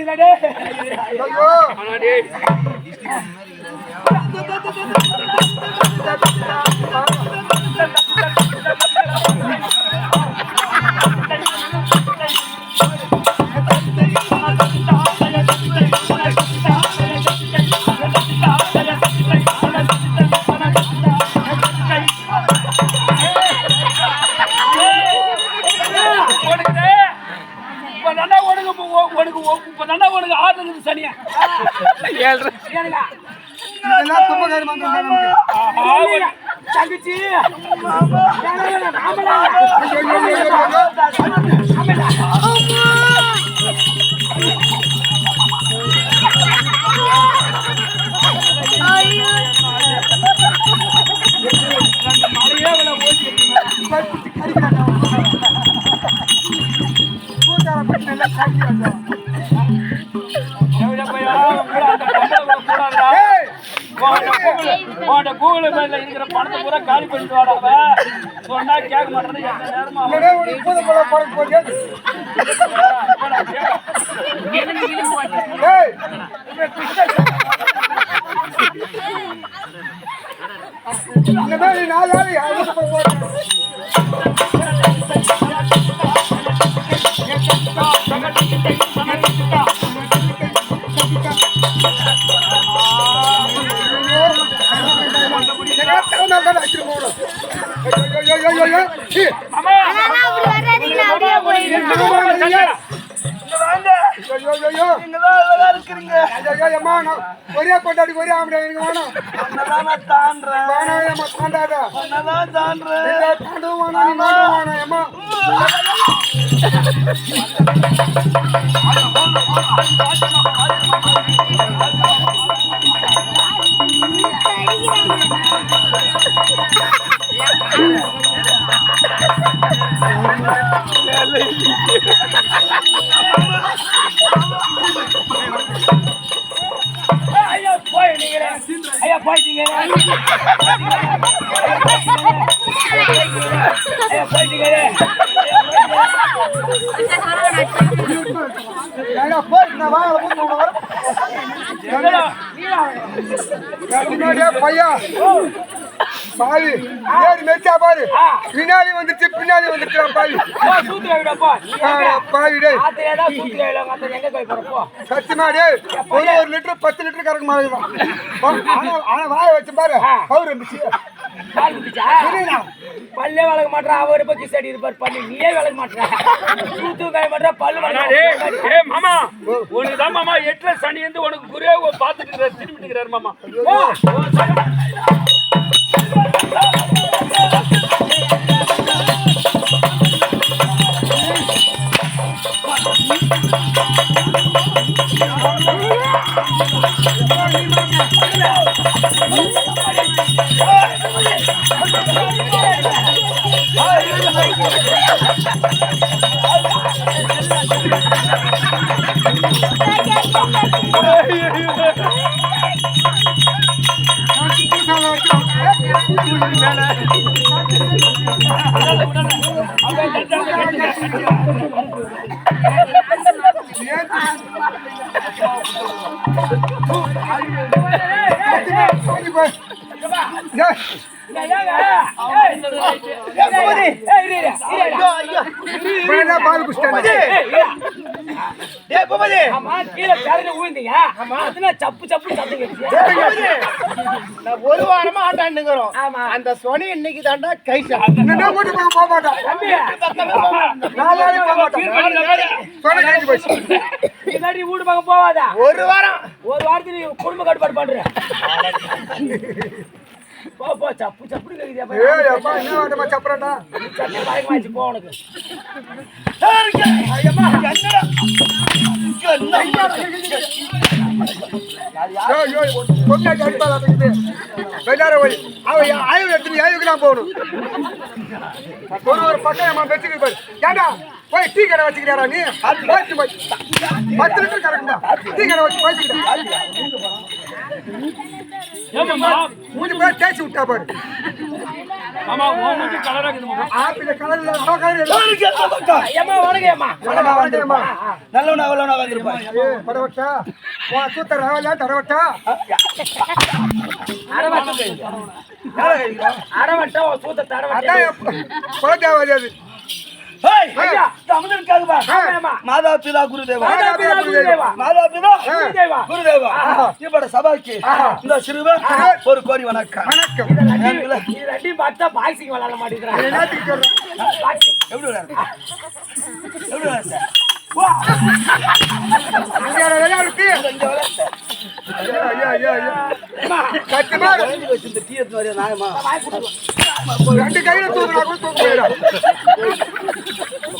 Speaker 4: உனக்கு ஆடுறது சனியா தங்கச்சி கூகுள் பேல இருக்கிற பணத்தை பூரா காலி பண்ணிட்டு வாடாவ சொன்னா கேட்க மாட்டேன்னு எந்த நேரமா
Speaker 2: ஒரே கொண்டாடி ஒரே ஆம்பளை வேணும்
Speaker 4: ஐயா போயிட்டீங்க
Speaker 2: பையா பாவி ஏறி மெச்சா பாரு பின்னாடி வந்துச்சு பின்னாடி வந்துச்சு பாவி டேய் சத்தியமா டேய் ஒரு லிட்டர் 10 லிட்டர் கறக்க மாதிரி ஆனா வாய வச்சு பாரு அவரு இருந்துச்சு
Speaker 4: பல்லே வளர்க்க மாட்டா அவரு பத்தி சடி இருப்பார் பண்ணி நீயே வளர்க்க மாட்டா தூத்து காய மாட்டா பல்லு
Speaker 1: மாமா உனக்குதான் மாமா 8 சனி வந்து உனக்கு குரே பாத்துட்டு திரும்பிட்டு மாமா
Speaker 2: பால் குடிச்சிட்டாங்க.
Speaker 4: ஆமா, கீழே கரையில ஊழ்ந்தீங்க. அதெல்லாம் சப்பு சப்பு சத்தம் கேட்டுச்சு.
Speaker 5: நான் ஒரு வாரமா ஆட்டாண்டுங்கிறோம்.
Speaker 4: ஆமா.
Speaker 5: அந்த சொனி இன்னைக்கு தாண்டா கை
Speaker 2: என்ன கூட்டி போக மாட்டான்.
Speaker 4: தம்பி,
Speaker 2: நாளைக்கு போக மாட்டான். சொன்ன கேட்டு போச்சு.
Speaker 4: இதாடி வீடு பக்கம் போவாதா?
Speaker 5: ஒரு வாரம்
Speaker 4: ஒரு வாரத்துக்கு நீ குடும்ப கட்டுப்பாடு பண்ற. போ போ, சப்பு சப்புன்னு கேக்குதியா?
Speaker 2: ஏய் அப்பா என்ன வாட்டமா சப்பறடா.
Speaker 4: சட்டை பயமாச்சு போ உனக்கு.
Speaker 2: ஏய் ஏய் பொண்ணே கடிப்பாடா இது. வெடார போய் அவ ஆயு எடுத்து ஆயுக்குலாம் போணும். ஒரு பக்கம் நம்ம வெச்சிட்டு போய். ஏண்டா போய் டீ கடை வச்சிக்கறடா நீ. போய் போய் 10 லிட்டர் கறக்குடா. டீ கடை வச்சு போய்க்கிடா.
Speaker 1: ஏமாமா
Speaker 2: மூஞ்சி போய் தேய்ச்சி விட்டா பாரு.
Speaker 1: மாமா மூஞ்சி கலரா இருக்குது.
Speaker 2: ஆப்பிள் கலர்ல நோ கலர்.
Speaker 4: ஏம்மா வணக்கம் ஏம்மா.
Speaker 2: வாங்கம்மா.
Speaker 5: நல்லவனா அவ்வளோனா வந்திருப்பா.
Speaker 2: ஏய் படவட்டா. வா சுத்தற ராவல தடவட்டா.
Speaker 4: அடவட்ட சூத்த தடவட்ட.
Speaker 2: அதான் கொலதேவ அது.
Speaker 4: ஐயா தமிழனுக்காக வா. ஆமா.
Speaker 5: மாதா பிதா குருதேவா.
Speaker 4: மாதா பிதா குருதேவா.
Speaker 5: மாதா பிதா
Speaker 4: குருதேவா.
Speaker 5: குருதேவா. இப்பட சபாக்கு இந்த சிறுவ ஒரு கோடி வணக்கம்.
Speaker 2: வணக்கம்.
Speaker 4: இது ரெண்டையும் பார்த்தா பாக்ஸிங் விளையாட மாட்டேங்கிறாங்க.
Speaker 2: என்னத்துக்கு சொல்ற?
Speaker 5: எப்படி விளையாடு? எப்படி விளையாடு?
Speaker 2: அங்க விளையாடுக்கு.
Speaker 5: இங்க விளையாடு.
Speaker 2: ஐயா ஐயா ஐயா. கட்டுமா.
Speaker 5: இந்த டீ எடுத்து வரையா நாயமா.
Speaker 2: ரெண்டு கையில தூக்குறா கூட தூக்க முடியல.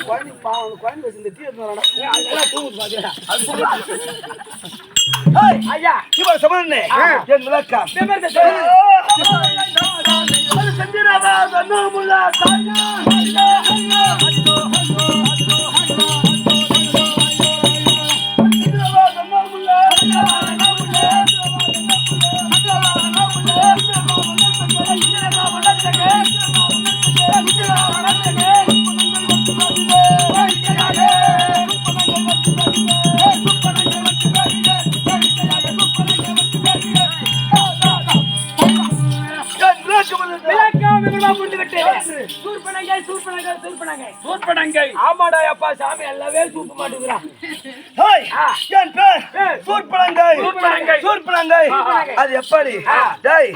Speaker 5: குழந்தை பாவம் குழந்தை வச்சு இந்த டீ எடுத்து வரடா.
Speaker 4: அதெல்லாம் தூங்குது பாத்தியா?
Speaker 5: ஐயா இப்ப சமனே என் விளக்கம்.
Speaker 4: பேமர்த சொல்லு.
Speaker 5: அது சந்திரவா தன்னமுலா தாயா.
Speaker 1: சூர்பனங்கை.
Speaker 4: ஆமாடா அப்பா சாமி எல்லாவே சூப்ப மாட்டேங்கிறான்.
Speaker 5: ஹேய் என் பேர் சூர்பனங்கை.
Speaker 1: சூர்பனங்கை.
Speaker 5: சூர்பனங்கை. அது எப்படி? டேய்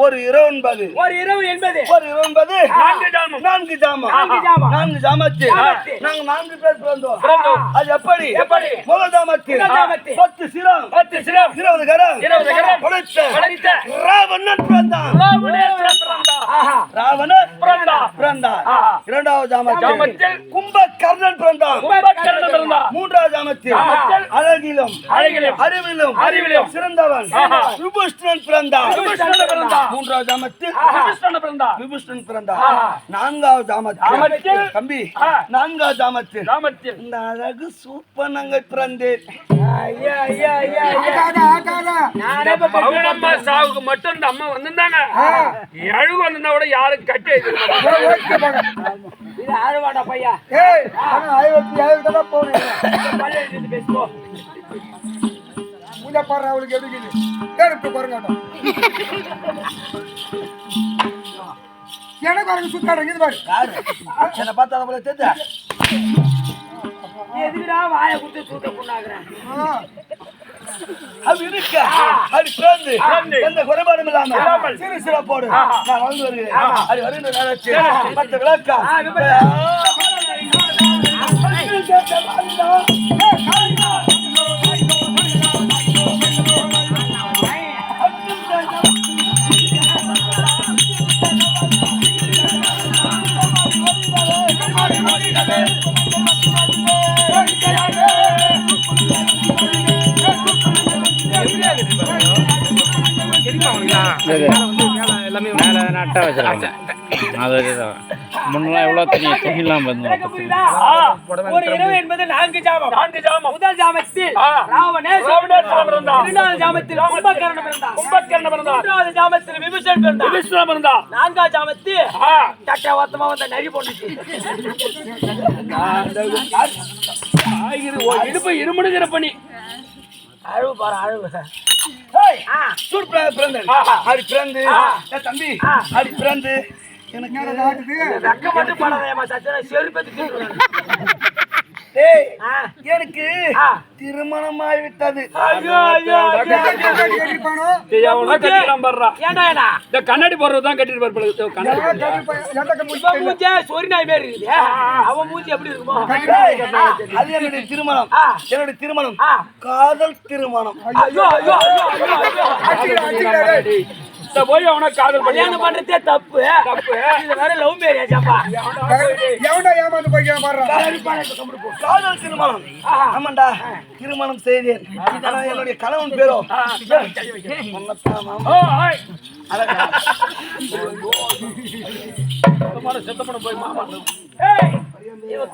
Speaker 5: ஒரு இரவு என்பது
Speaker 4: ஒரு இரவு என்பது
Speaker 5: ஒரு இரவு என்பது
Speaker 1: 4 ஜாமம்.
Speaker 5: 4 ஜாமம்.
Speaker 4: 4 ஜாமம்.
Speaker 5: 4 ஜாமத்தில்
Speaker 4: ஜாமத்தில்.
Speaker 5: நாங்க 4 பேர் பிறந்தோம்.
Speaker 1: பிறந்தோம்.
Speaker 5: அது எப்படி?
Speaker 1: எப்படி?
Speaker 5: முதல் ஜாமத்தில்
Speaker 4: முதல் ஜாமத்தில்
Speaker 5: 10 சிரம்
Speaker 1: 10 சிரம்
Speaker 5: 20 கரம்
Speaker 1: 20 கரம்
Speaker 5: படைத்த ராவணன் பிறந்தான்.
Speaker 1: ராவணேஸ்வரன் பிறந்தான்.
Speaker 4: ஆஹா
Speaker 5: ராவணன்
Speaker 1: பிறந்தான்.
Speaker 5: பிறந்தான்.
Speaker 1: ஆஹா.
Speaker 5: இரண்டாவது ஜாமத்தில்
Speaker 1: ஜாமத்தில்
Speaker 5: கும்பகர்ணன் பிறந்தான்.
Speaker 1: கும்பகர்ணன் பிறந்தான்.
Speaker 5: மூன்றாவது ஜாமத்தில்
Speaker 1: ஜாமத்தில்
Speaker 5: அழகிலும்
Speaker 1: அழகிலும்
Speaker 5: அறிவிலும் சிறந்தவன்
Speaker 1: ஆஹா.
Speaker 5: விபூஷணன் பிறந்தான்.
Speaker 1: விபூஷணன் பிறந்தான்.
Speaker 5: மூன்றாவது ஜாமத்தில்
Speaker 1: விபூஷணன் பிறந்தான்.
Speaker 5: விபூஷணன் பிறந்தான்.
Speaker 1: ஆஹா.
Speaker 5: நான்காவது ஜாமத்தில்
Speaker 1: ஜாமத்தில்
Speaker 5: தம்பி
Speaker 1: ஆ.
Speaker 5: நான்காவது ஜாமத்தில்
Speaker 1: ஜாமத்தில்
Speaker 5: இந்த அழகு சூப்பனங்கை பிறந்தேன்.
Speaker 4: ஐயா ஐயா ஐயா ஐயா
Speaker 2: ஆகாத ஆகாத.
Speaker 4: நானே இப்ப
Speaker 1: பவுனம்மா சாவுக்கு மட்டும் இந்த அம்மா வந்திருந்தாங்க. அழுகு வந்திருந்தா கூட யாரும் கட்டி
Speaker 2: ஓகே பாங்க.
Speaker 4: இது ஆழ்வாடா பையா.
Speaker 2: ஏய் انا ஆயிரத்தி தான் போறேன்.
Speaker 4: பல்ல எடுத்து பேசுவோ.
Speaker 2: மூஞ்ச பாரு அவளுக்கு எப்படி இருக்குது. கேட்டு பாருங்க. எனக்கு பாருங்க சுத்தாடுங்க இது பாரு.
Speaker 5: யாரு என்ன பார்த்தா போல தெரியுதா?
Speaker 4: நீ எதுக்குடா வாயை குத்து சூட்ட புண்ணாக்குறேன்?
Speaker 5: அது இருக்க அது பிறந்து எந்த குறைபாடும் இல்லாமல் சிறு சிறப்போடு நான் வாழ்ந்து வருகிறேன். அது வருகின்ற நேரத்தில் 10 விளக்கம்
Speaker 3: மேலே நட்டை வச்சிருக்காங்க. அது வச்சுதான் முன்னெல்லாம் எவ்வளோ துணிலாம்
Speaker 4: எனக்கு புரியுதா? ஒரு இரவு என்பது 4 ஜாமம்.
Speaker 1: 4 ஜாமம்.
Speaker 4: முதல் ஜாமத்தில்
Speaker 1: ராவணேஸ்வரன் பிறந்தான்.
Speaker 4: இரண்டாவது ஜாமத்தில் கும்பகர்ணன் பிறந்தான்.
Speaker 1: கும்பகர்ணன் பிறந்தான்.
Speaker 4: மூன்றாவது ஜாமத்தில் விபீஷணன் பிறந்தான்.
Speaker 1: விபீஷணன் பிறந்தான்.
Speaker 4: நான்காவது ஜாமத்தில் சட்டை ஒத்தமா வந்த நரி போட்டுச்சு.
Speaker 1: இடுப்பு இருமுடுகிற பண்ணி
Speaker 4: அழுவு பாரு அழுவு
Speaker 5: சூடு பிறந்து அப்படி பிறந்து தம்பி அப்படி பிறந்து எனக்கு
Speaker 4: வெக்க மட்டும் படாதேம்மா சச்சன செருப்பத்து
Speaker 5: டேய் எனக்கு திருமணமாய் விட்டது.
Speaker 1: கண்ணாடி போடுறதுதான் கட்டிட்டு
Speaker 4: சொரி நாய் மாரி இருக்குது அவன் மூஞ்சி எப்படி இருக்குமோ
Speaker 5: அது என்னுடைய திருமணம். என்னுடைய திருமணம் காதல் திருமணம்.
Speaker 1: போய் அவனை காதல்
Speaker 4: கல்யாணம் பண்றதே தப்பு தப்பு இது வேற லவ் மேரேஜாப்பா
Speaker 5: காதல் திருமணம். ஆமாண்டா திருமணம் செய்தேன். என்னுடைய கணவன் பேரோ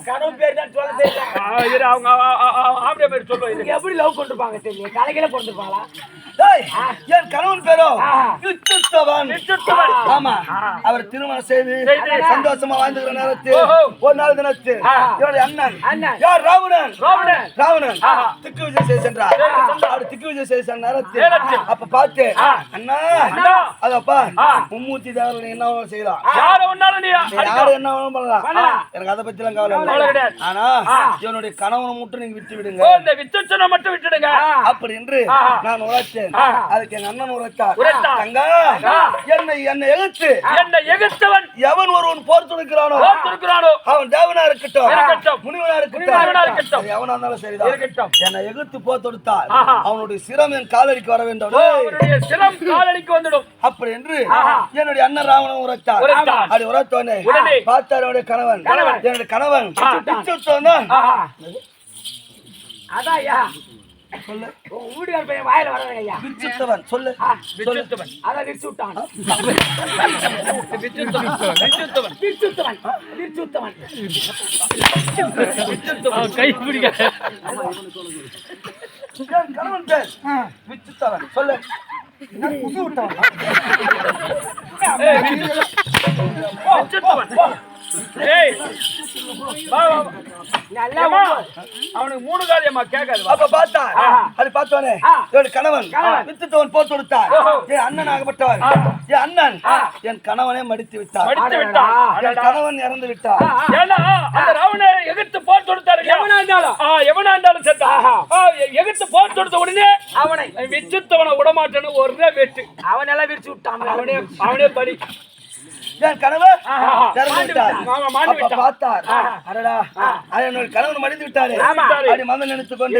Speaker 4: கணவன் பேர் தான் சொல்ல தெரியல
Speaker 1: அவங்க ஆம்பளை பேர் சொல்லுவாங்க
Speaker 4: எப்படி லவ் கொண்டிருப்பாங்க தெரியல கலைகளை போட்டுருப்பாங்களா
Speaker 5: என் கணவன் பேரோ விச்சுத்தவன். ஆமா அவர் திருமணம் செய்து சந்தோஷமா வாழ்ந்துகிற நேரத்தில் ஒரு நாள் தினத்தில் என்னுடைய அண்ணன் யார் ராவணன் ராவணன் திக்கு விஜய் செய்ய சென்றார். அவர் திக்கு விஜய் செய்ய சென்ற நேரத்தில் அப்ப பார்த்து அண்ணா அதப்பா மும்மூர்த்தி தேவர்கள் என்ன செய்யலாம் யாரு என்ன பண்ணலாம் எனக்கு அதை பத்தி எல்லாம் கவலை. ஆனா என்னுடைய கணவனை மட்டும் நீங்க விட்டு விடுங்க
Speaker 1: மட்டும் விட்டுடுங்க
Speaker 5: அப்படி என்று நான் உழைச்சேன். அதுக்கு என் அண்ணன் உரைத்தார் என்னை எதிர்த்தவன் எவன் ஒருவன் போர் துணிக்கிறானோ அவன் தேவனா இருக்கட்டும் முனிவனா இருக்கட்டும் எவனா இருந்தாலும் சரிதான் என்னை எதிர்த்து போர் தொடுத்தார் அவனுடைய சிரம் என் காலடிக்கு வர வேண்டும்
Speaker 1: சிரம் காலடிக்கு வந்துடும்
Speaker 5: அப்படி என்று என்னுடைய அண்ணன் ராவணன் உரைத்தார். அப்படி உரைத்தோனே பார்த்தார் என்னுடைய கணவன் என்னுடைய கணவன்
Speaker 4: அதான் சொல்லு வீடு பையன் வாயில வரவேன் ஐயா
Speaker 5: விச்சுத்தவன் சொல்லு
Speaker 4: விச்சுத்தவன் அத விச்சுட்டான் விச்சுத்தவன்
Speaker 1: கை பிடிக்க
Speaker 5: கணவன் பேர் விச்சுத்தவன் சொல்லு குசு விட்டவன்
Speaker 1: அவனுக்கு மூணு காரியமா கேட்காது.
Speaker 5: அப்ப பார்த்தா அது பார்த்தோனே கணவன் வித்துத்தவன் போட்டு கொடுத்தார். என் அண்ணன் ஆகப்பட்டவர் என் அண்ணன் என் கணவனை மடித்து விட்டார். என் கணவன் இறந்து விட்டார்.
Speaker 1: ராவணனை எதிர்த்து போட்டு கொடுத்தாரு. எவனா இருந்தாலும் செத்தா எதிர்த்து போட்டு கொடுத்த உடனே அவனை விச்சுத்தவனை விடமாட்டேன்னு ஒரே வெட்டு
Speaker 4: அவன் எல்லாம் விரிச்சு விட்டான்.
Speaker 1: அவனே படி
Speaker 5: என் கணவர் பார்த்தார். என்னோட கணவன் மடிந்து விட்டாரு. அப்படி மதம் நினைத்துக் கொண்டு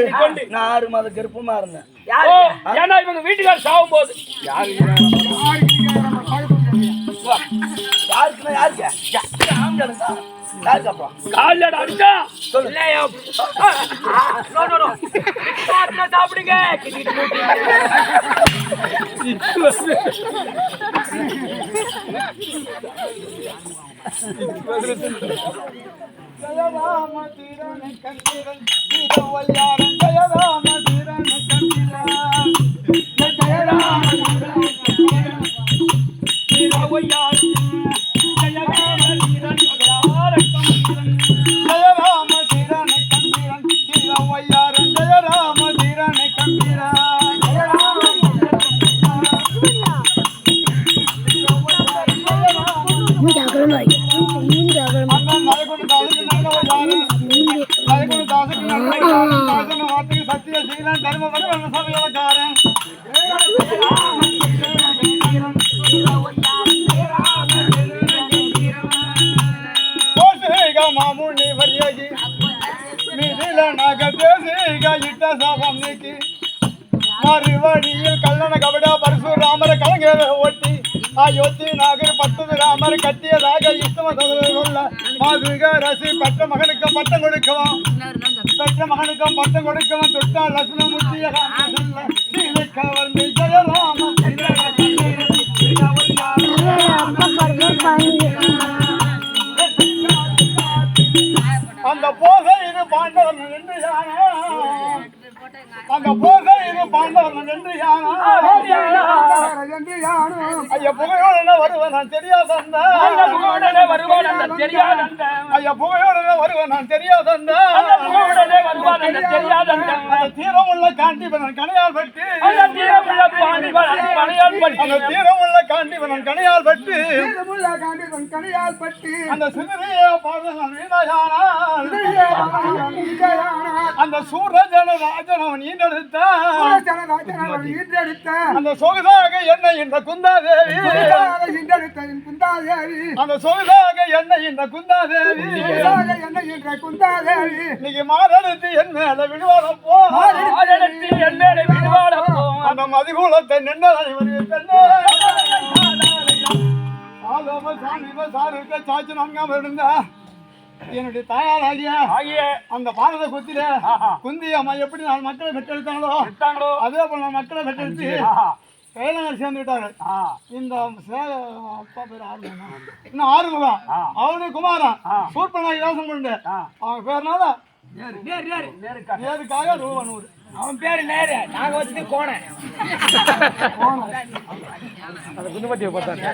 Speaker 5: நான் 6 மாத கர்ப்பமா இருந்தேன்.
Speaker 1: ஏன்னா இவங்க வீட்டுக்கார சாகும் போது
Speaker 4: சாப்பிடுங்க
Speaker 2: ஜயராம தீரன கண்டிரன் சீதவல்யாரன் ஜயராம தீரன கண்டிரன் ஜயராம சீதவல்யாரன் ஜயராம தீரன ஜயராம தீரன கண்டிரன் சீதவல்யாரன் ஜயராம தீரன கண்டிரன் சத்தியசீலன் தர்மபுரம் சபையக்காரன் மாமுனி வரியாகி மீதில நகதேசிக இட்ட சாபம் நீக்கி மறுவழியில் கல்லண கபடா பரசுராமர கலங்கரை ஓட்டி அயோத்தி நாகர் 10 ராமர் கட்டியதாக இஷ்டம சொல்ல மாதுக ரசி பெற்ற மகனுக்கு பட்டம் கொடுக்கவும் தொட்டா லட்சுமண முத்திய கவர்ந்து ஜெயராம அந்த போக இது பாண்டவன் என்று யானோ அந்த போக இது பாண்டவன் என்று யானோ ஐயா புகையோட வருவேன் நான் தெரியாதந்த
Speaker 1: புகையோடனே வருவான் அந்த தெரியாதந்த
Speaker 2: ஐயா புகையோட வருவேன் நான் தெரியாதந்த
Speaker 1: புகையோடனே வருவான் அந்த தெரியாதந்த
Speaker 2: அந்த தீரமுள்ள காண்டிவன் கணையால் பட்டு
Speaker 1: அந்த தீரமுள்ள பாண்டிவன் கணையால் பட்டு
Speaker 2: அந்த தீரமுள்ள காண்டிவன் கணையால் பட்டு
Speaker 5: தீரமுள்ள காண்டிவன் கணையால் பட்டு
Speaker 2: அந்த சிறுரிய பாதங்கள் வீணாயானால் அந்த சூரஜன ராஜன் அவன் ஈண்டெடுத்த அந்த சொகுதாக என்னை இந்த குந்தாதேவி அந்த சொகுதாக என்னை இந்த குந்தாதேவி இன்னைக்கு மாரடித்து என் மேல விடுவாடம் போ
Speaker 1: என் மேலே விடுவாடம் போ
Speaker 2: அந்த மதிகூலத்தை நின்றதை சாட்சி நான்காம இருந்தா என்னுடைய தாயாராகிய அந்த பாரத குத்தில குந்தி அம்மா எப்படி நான் மக்களை பெற்றெடுத்தாங்களோ அதே போல நான் மக்களை பெற்றெடுத்து கையில சேர்ந்து விட்டாரு. இந்த அப்பா பேர் ஆறுமுகம், இன்னும் ஆறுமுகம் அவருடைய குமாரன் சூர்பனாகி வேஷம் கொண்டு அவன் பேர்னால நேருக்காக ரூபா 100.
Speaker 4: அவன் பேரு நேரு, நாங்க வச்சுட்டு கோண
Speaker 1: குடும்பத்தை பார்த்தாங்க.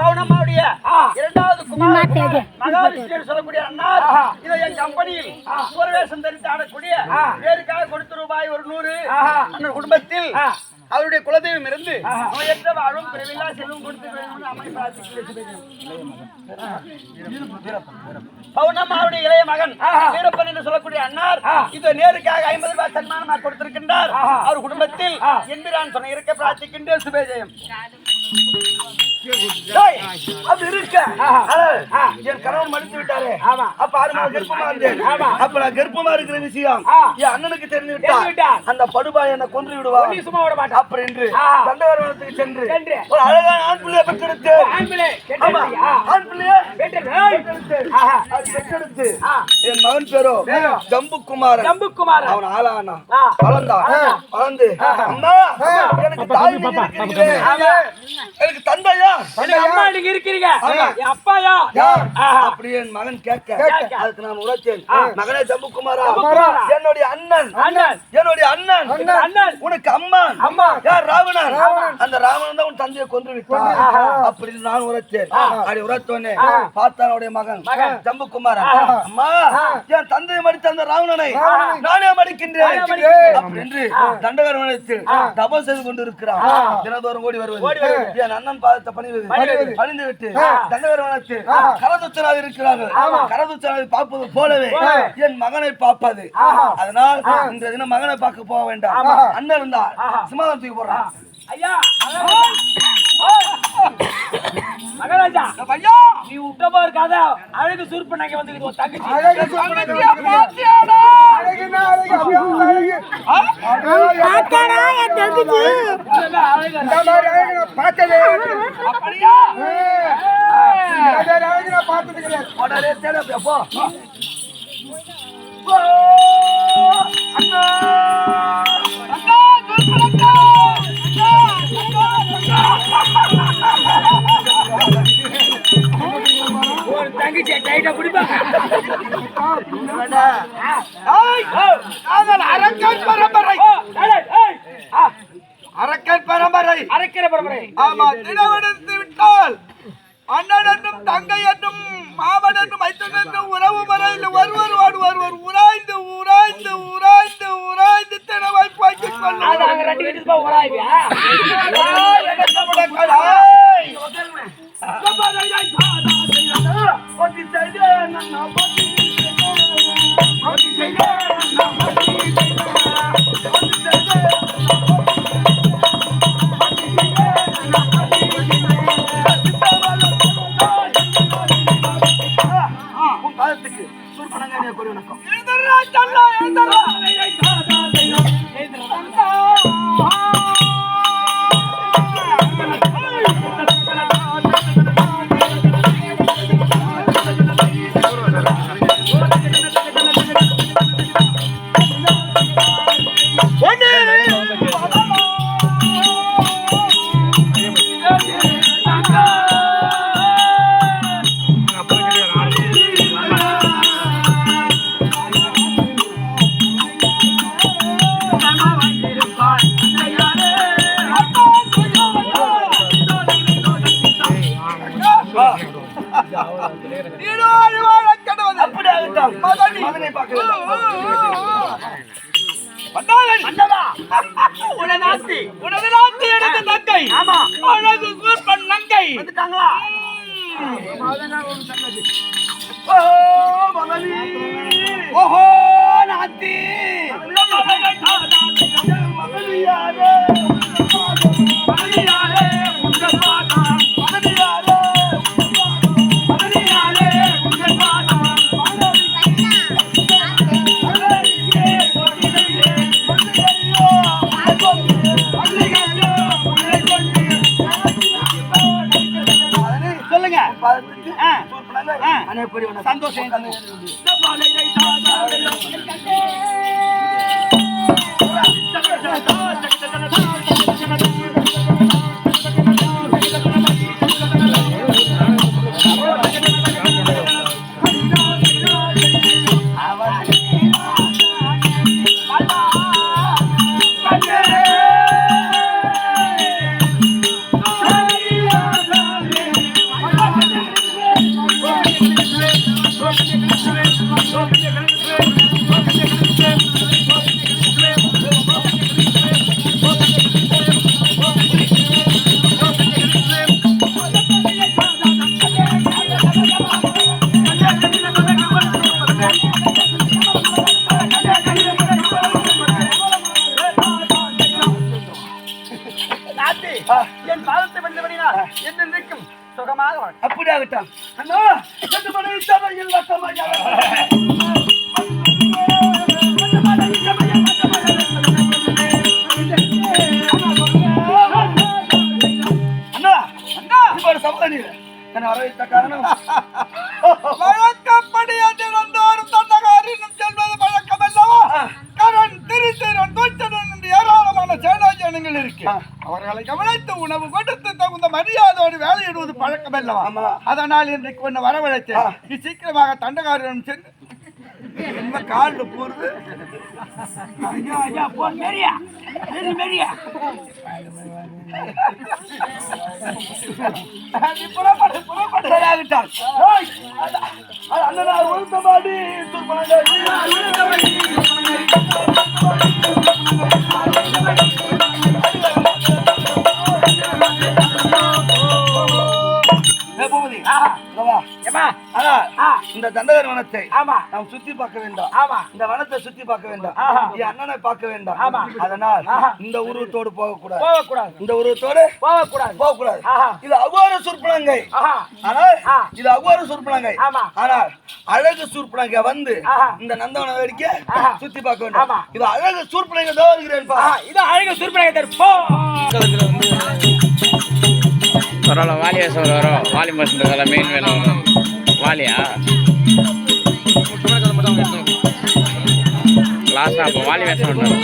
Speaker 4: பௌர்ணமாவுடைய இரண்டாவது குமார் மகாவிஷ்ணு சொல்லக்கூடிய அண்ணார் இதை என் கம்பெனியில் சுவரவேஷம் தரித்து ஆடக்கூடிய பேருக்காக கொடுத்த ரூபாய் 100 அந்த குடும்பத்தில் அவருடைய குலதெய்வம் இருந்து நோயற்ற வாழும் பிறவில்லா செல்வம் கொடுத்து பௌர்ணமாவுடைய இளைய மகன் வீரப்பன் என்று சொல்லக்கூடிய அண்ணார் இது நேருக்காக 50 ரூபாய் சன்மானமாக கொடுத்திருக்கின்றார். அவர் குடும்பத்தில் என்கிறான் சொன்ன இருக்க பிரார்த்திக்கின்ற சுபேஜயம் அது இருக்க என் கணவன் மடித்து விட்டாரு. அப்ப 6 மாதம் கர்ப்பமா இருந்தேன். அப்ப நான் கர்ப்பமா இருக்கிற விஷயம் என் அண்ணனுக்கு தெரிந்து விட்டார். அந்த படுபாய் என்ன கொன்று விடுவார் அப்படி என்று தண்டவரத்துக்கு சென்று ஒரு அழகான ஆண் பிள்ளையை பெற்றெடுத்து ஆண் பிள்ளையை பெற்றெடுத்து என் மகன் பேரோ ஜம்புக்குமார். அவன் ஆளானா வளர்ந்து அம்மா எனக்கு தாய் எனக்கு தந்தையா
Speaker 1: அம்மா நீங்க இருக்கிறீங்க அப்பாயா
Speaker 4: அப்படி என் மகன் கேட்க அதுக்கு நான் உரைச்சேன். மகனே ஜம்புக்குமாரா, என்னுடைய அண்ணன் என்னுடைய அண்ணன் உனக்கு அம்மா யார் ராவணன். அந்த ராவணன் தான் உன் தந்தையை கொன்று விட்டான் அப்படி நான் உரைச்சேன். அப்படி உரைத்தோனே பார்த்தானுடைய மகன் ஜம்புக்குமாரா, அம்மா என் தந்தையை மடித்த அந்த ராவணனை நானே மடிக்கின்றேன் அப்படி என்று தண்டகரவனத்தில் தபம் செய்து கொண்டிருக்கிறான். தினதோறும் ஓடி வருவது என் அண்ணன் பாதத்தை பணிந்து விட்டு தண்டகரவனத்தில் கரதுச்சனாக இருக்கிறார்கள். கரதுச்சனாவை பார்ப்பது போலவே என் மகனை பார்ப்பது. அதனால் இந்த தினம் மகனை பார்க்க போக வேண்டாம். அண்ணன் இருந்தா சிம்மாதம் தூக்கி போடுறான்.
Speaker 1: ஐயா மகாராஜா ஐயா நீ விட்டப்பா இருக்காத அழகு சூர்பனாங்க வந்து ஒரு தங்கச்சி ஒரு தங்கச்சி டைட்டா பிடிப்பாங்க.
Speaker 4: அரக்கன் பரம்பரை அரக்கன் பரம்பரை
Speaker 1: அரைக்கிற பரம்பரை.
Speaker 4: ஆமா, தினவெடுத்து விட்டால் அண்ணன் என்றும் தங்கை என்றும் மாமன் என்றும் மைத்தன் என்றும் உறவு முறையில் ஒருவர் ஒருவர் உராய்ந்து உராய்ந்து உராய்ந்து உராய்ந்து தினவாய் போய்க்கு
Speaker 1: நாங்க ரெண்டு கிட்ட உராய்வியா
Speaker 5: உடனாத்தி
Speaker 1: உனது நாட்டு எனக்கு தங்கை
Speaker 5: ஆமா
Speaker 1: அழகு கூர்ப்பன் நங்கை
Speaker 5: வந்துட்டாங்களா ஓஹோ நாத்தி சொல்லுங்க சந்தோஷம் என் பாதத்தை வென்றபடினால் என்ன நிற்கும் சுகமாக அப்படியாகட்டும் அண்ணா சபையில் அண்ணா அண்ணா ஒரு சபை என்ன வரவேற்ற காரணம்
Speaker 2: வழக்கப்படி அது வந்தோரும் தன்னகாரினும் செல்வது வழக்கம் அல்லவா கரண் திருத்திரன் தோற்றன் என்று ஏராளமான சேனாஜனங்கள் இருக்கு அவர்களை கவனித்து உணவு கொடுத்து தகுந்த மரியாதையோடு வேலையிடுவது பழக்கம் அல்லவா அதனால் இன்றைக்கு ஒன்று வரவழைத்தேன் நீ சீக்கிரமாக தண்டகாரிடம் சென்று என்ன காலில் போறது
Speaker 5: புறப்பட்டால் அண்ணனார் உளுத்தமாடி இந்த தண்டகர் வனத்தை நாம் சுத்தி பார்க்க வேண்டாம் இந்த வனத்தை சுத்தி பார்க்க வேண்டாம் என் அண்ணனை பார்க்க வேண்டாம் அதனால் இந்த உருவத்தோடு போகக்கூடாது இந்த உருவத்தோடு போகக்கூடாது இது அவ்வாறு சுற்பனங்கை ஆனால் இது அவ்வாறு சுற்பனங்கை ஆனால் அழகு சூர்பனங்க வந்து இந்த நந்தவன வேடிக்கை சுத்தி பார்க்க வேண்டாம் இது அழகு சூர்பனங்க தான் வருகிறேன் இது அழகு சூர்பனங்க
Speaker 3: பரவாயில்ல வாலி வேஷம் வரும் வாலி மசுன்றதெல்லாம் மெயின் வேணும் வாலியா லாஸ்டா அப்போ வாலி வேஷம் பண்ணுறாரு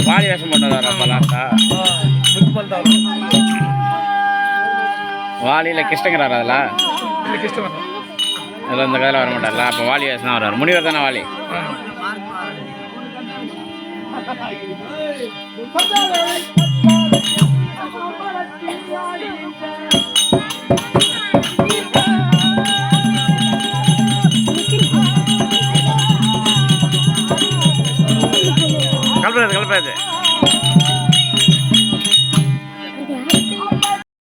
Speaker 3: வாலி வேஷம் பண்ணுறாரு அப்போ லாஸ்டா வாலியில் கிருஷ்ணங்கிறார் அதில் அதில் இந்த கதையில் வர மாட்டார்ல அப்போ வாலி வேஷம் தான் வர்றாரு முனிவர் தானே வாலி கல்பது